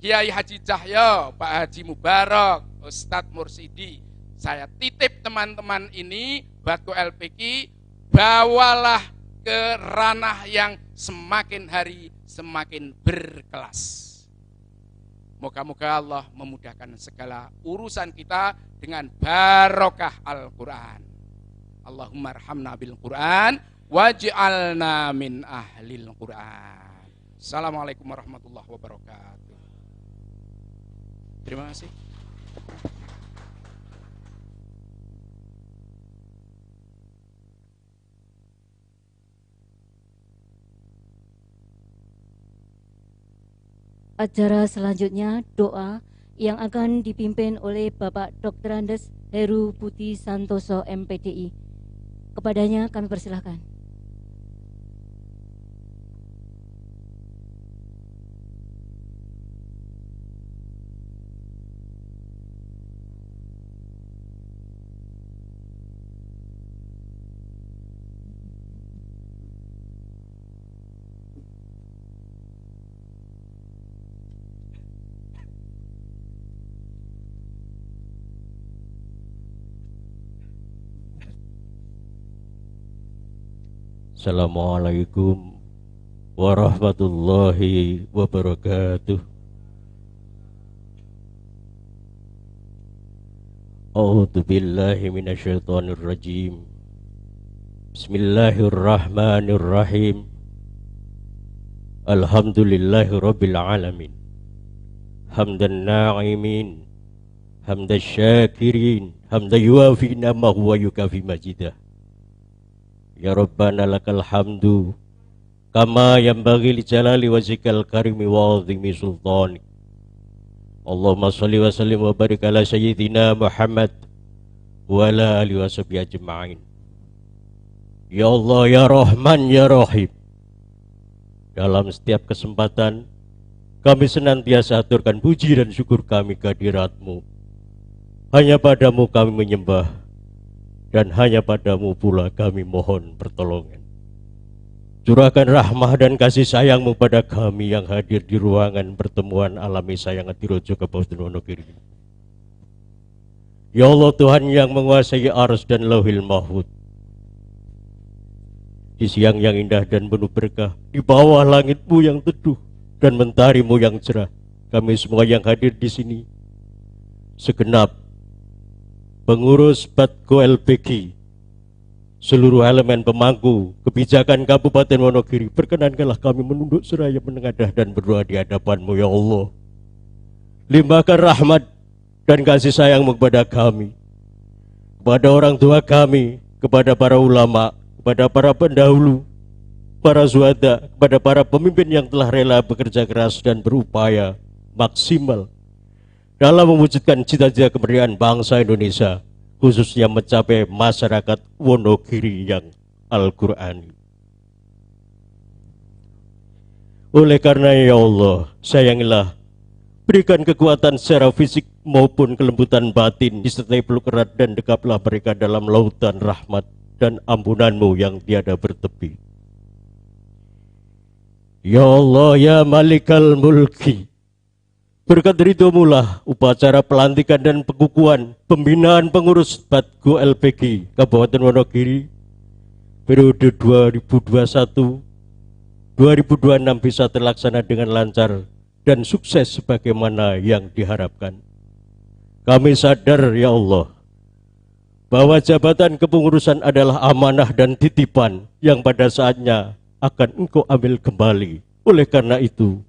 Kiai Haji Cahyo, Pak Haji Mubarak, Ustadz Mursidi. Saya titip teman-teman ini, Batko LPK, bawalah ke ranah yang semakin hari semakin berkelas. Moga-moga Allah memudahkan segala urusan kita dengan barokah Al-Quran. Allahumma arhamna bil Quran, waj'alna min ahlil Quran. Assalamualaikum warahmatullahi wabarakatuh. Terima kasih. Acara selanjutnya doa yang akan dipimpin oleh Bapak Dr. Andes Heru Budi Santoso MPDI. Kepadanya kami persilahkan. Assalamualaikum warahmatullahi wabarakatuh. A'udzu billahi minasyaitonir rajim. Bismillahirrahmanirrahim. Alhamdulillahi rabbil alamin. Hamdan na'imin, hamdan syakirin, hamdan yuafi ni'amahu wa yukafi majidah. Ya Rabbana lakal hamdu kama yanbaghi li jalali wajhikal karimi wa 'azimi sultanik. Allahumma shalli wa sallim wa barik ala sayyidina Muhammad wa ala alihi washabihi ajma'in. Ya Allah, ya Rahman, ya Rahim, dalam setiap kesempatan kami senantiasa aturkan puji dan syukur kami kehadirat-Mu. Hanya padamu kami menyembah, dan hanya padamu pula kami mohon pertolongan. Curahkan rahmah dan kasih sayangmu pada kami yang hadir di ruangan pertemuan alami sayang Hadirojo Kabupaten Wonogiri. Ya Allah, Tuhan yang menguasai ars dan lauhil mahfud, di siang yang indah dan penuh berkah, di bawah langitmu yang teduh dan mentarimu yang cerah, kami semua yang hadir di sini, segenap pengurus Batko LPK, seluruh elemen pemangku kebijakan Kabupaten Wonogiri, perkenankanlah kami menunduk seraya menengadah dan berdoa di hadapan-Mu ya Allah. Limpahkan rahmat dan kasih sayang-Mu kepada kami, kepada orang tua kami, kepada para ulama, kepada para pendahulu, para zuhada, kepada para pemimpin yang telah rela bekerja keras dan berupaya maksimal dalam mewujudkan cita-cita kemerdekaan bangsa Indonesia, khususnya mencapai masyarakat Wonogiri yang Al-Qur'ani. Oleh karena ya Allah, sayangilah, berikan kekuatan secara fisik maupun kelembutan batin, disertai peluk erat dan dekaplah mereka dalam lautan rahmat dan ampunan-Mu yang tiada bertepi. Ya Allah, ya Malikal Mulki, berkat ridho-Mu lah upacara pelantikan dan pengukuhan pembinaan pengurus Batko LPK Kabupaten Wonogiri periode 2021-2026 bisa terlaksana dengan lancar dan sukses sebagaimana yang diharapkan. Kami sadar ya Allah bahwa jabatan kepengurusan adalah amanah dan titipan yang pada saatnya akan Engkau ambil kembali. Oleh karena itu,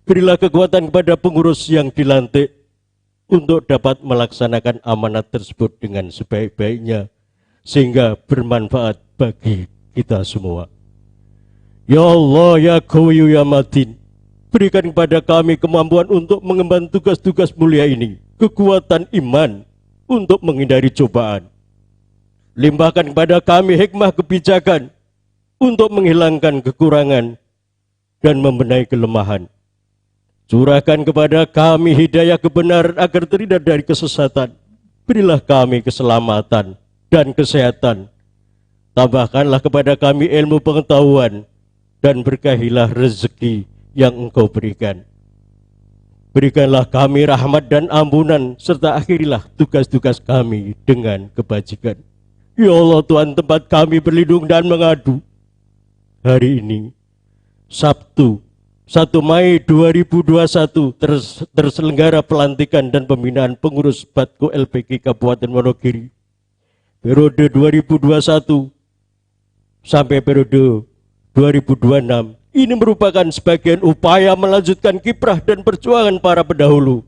berilah kekuatan kepada pengurus yang dilantik untuk dapat melaksanakan amanat tersebut dengan sebaik-baiknya sehingga bermanfaat bagi kita semua. Ya Allah, ya Qawiyyu ya Matin, berikan kepada kami kemampuan untuk mengemban tugas-tugas mulia ini, kekuatan iman untuk menghindari cobaan. Limpahkan kepada kami hikmah kebijakan untuk menghilangkan kekurangan dan membenahi kelemahan. Curahkan kepada kami hidayah kebenaran agar terhindar dari kesesatan. Berilah kami keselamatan dan kesehatan. Tambahkanlah kepada kami ilmu pengetahuan dan berkahilah rezeki yang Engkau berikan. Berikanlah kami rahmat dan ampunan serta akhirilah tugas-tugas kami dengan kebajikan. Ya Allah Tuhan, tempat kami berlindung dan mengadu. Hari ini Sabtu 1 Mei 2021 terselenggara pelantikan dan pembinaan pengurus Batko LPK Kabupaten Wonogiri periode 2021 sampai periode 2026. Ini merupakan sebagian upaya melanjutkan kiprah dan perjuangan para pendahulu,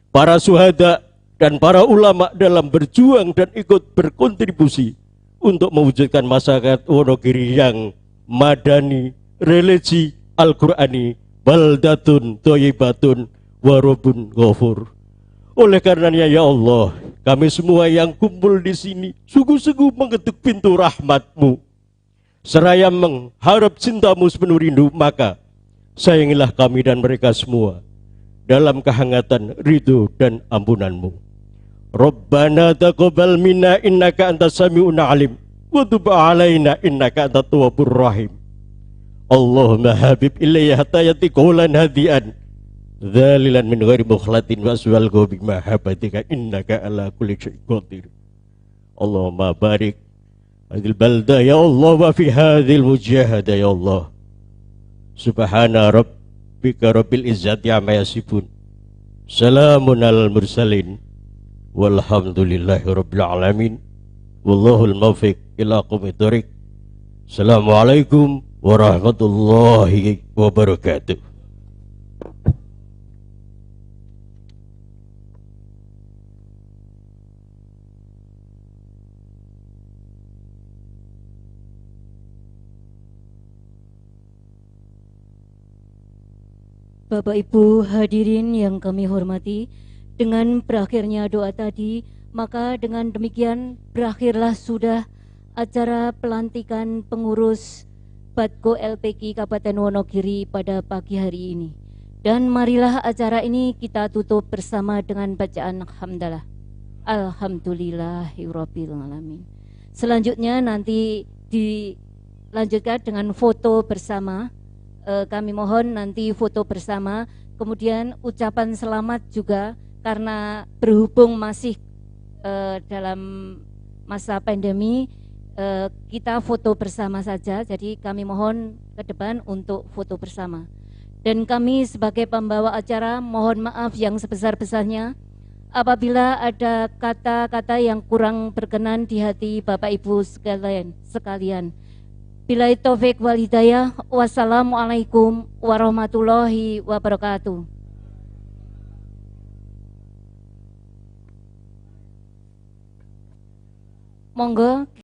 para syuhada dan para ulama dalam berjuang dan ikut berkontribusi untuk mewujudkan masyarakat Wonogiri yang madani, religi, Al-Qur'ani, baldatun thayyibatun warabun ghafur. Oleh karenanya ya Allah, kami semua yang kumpul di sini sungguh-sungguh mengetuk pintu rahmat-Mu seraya mengharap cinta-Mu sepenuh rindu, maka sayangilah kami dan mereka semua dalam kehangatan ridho dan ampunan-Mu. Rabbana taqabbal minna innaka antas sami'un alim wa tub alaina innaka antat tawwabur rahim. Allahumma habib ilayya hatta yati qawlan hadian dhalilan min ghairi mukhlatin wa aswalgo bi mahabbatika innaka ala kulli syai'in qadir. Allahumma barik hadil balda ya Allah wa fi hadhil mujahada ya Allah. Subhana rabbika rabbil izzati amma yasifun, salamun alal mursalin, walhamdulillahi rabbil alamin, wallahul muwaffiq ila aqwamit thoriq. Assalamualaikum warahmatullahi wabarakatuh. Bapak Ibu hadirin yang kami hormati, dengan berakhirnya doa tadi, maka dengan demikian berakhirlah sudah acara pelantikan pengurus Batko LPK Kabupaten Wonogiri pada pagi hari ini. Dan marilah acara ini kita tutup bersama dengan bacaan hamdalah. Alhamdulillahirabbil alamin. Selanjutnya nanti dilanjutkan dengan foto bersama. Kami mohon nanti foto bersama, kemudian ucapan selamat juga, karena berhubung masih dalam masa pandemi, kita foto bersama saja. Jadi kami mohon ke depan untuk foto bersama. Dan kami sebagai pembawa acara mohon maaf yang sebesar-besarnya apabila ada kata-kata yang kurang berkenan di hati Bapak Ibu sekalian. Billahi taufik wal hidayah. Wassalamualaikum warahmatullahi wabarakatuh. Monggo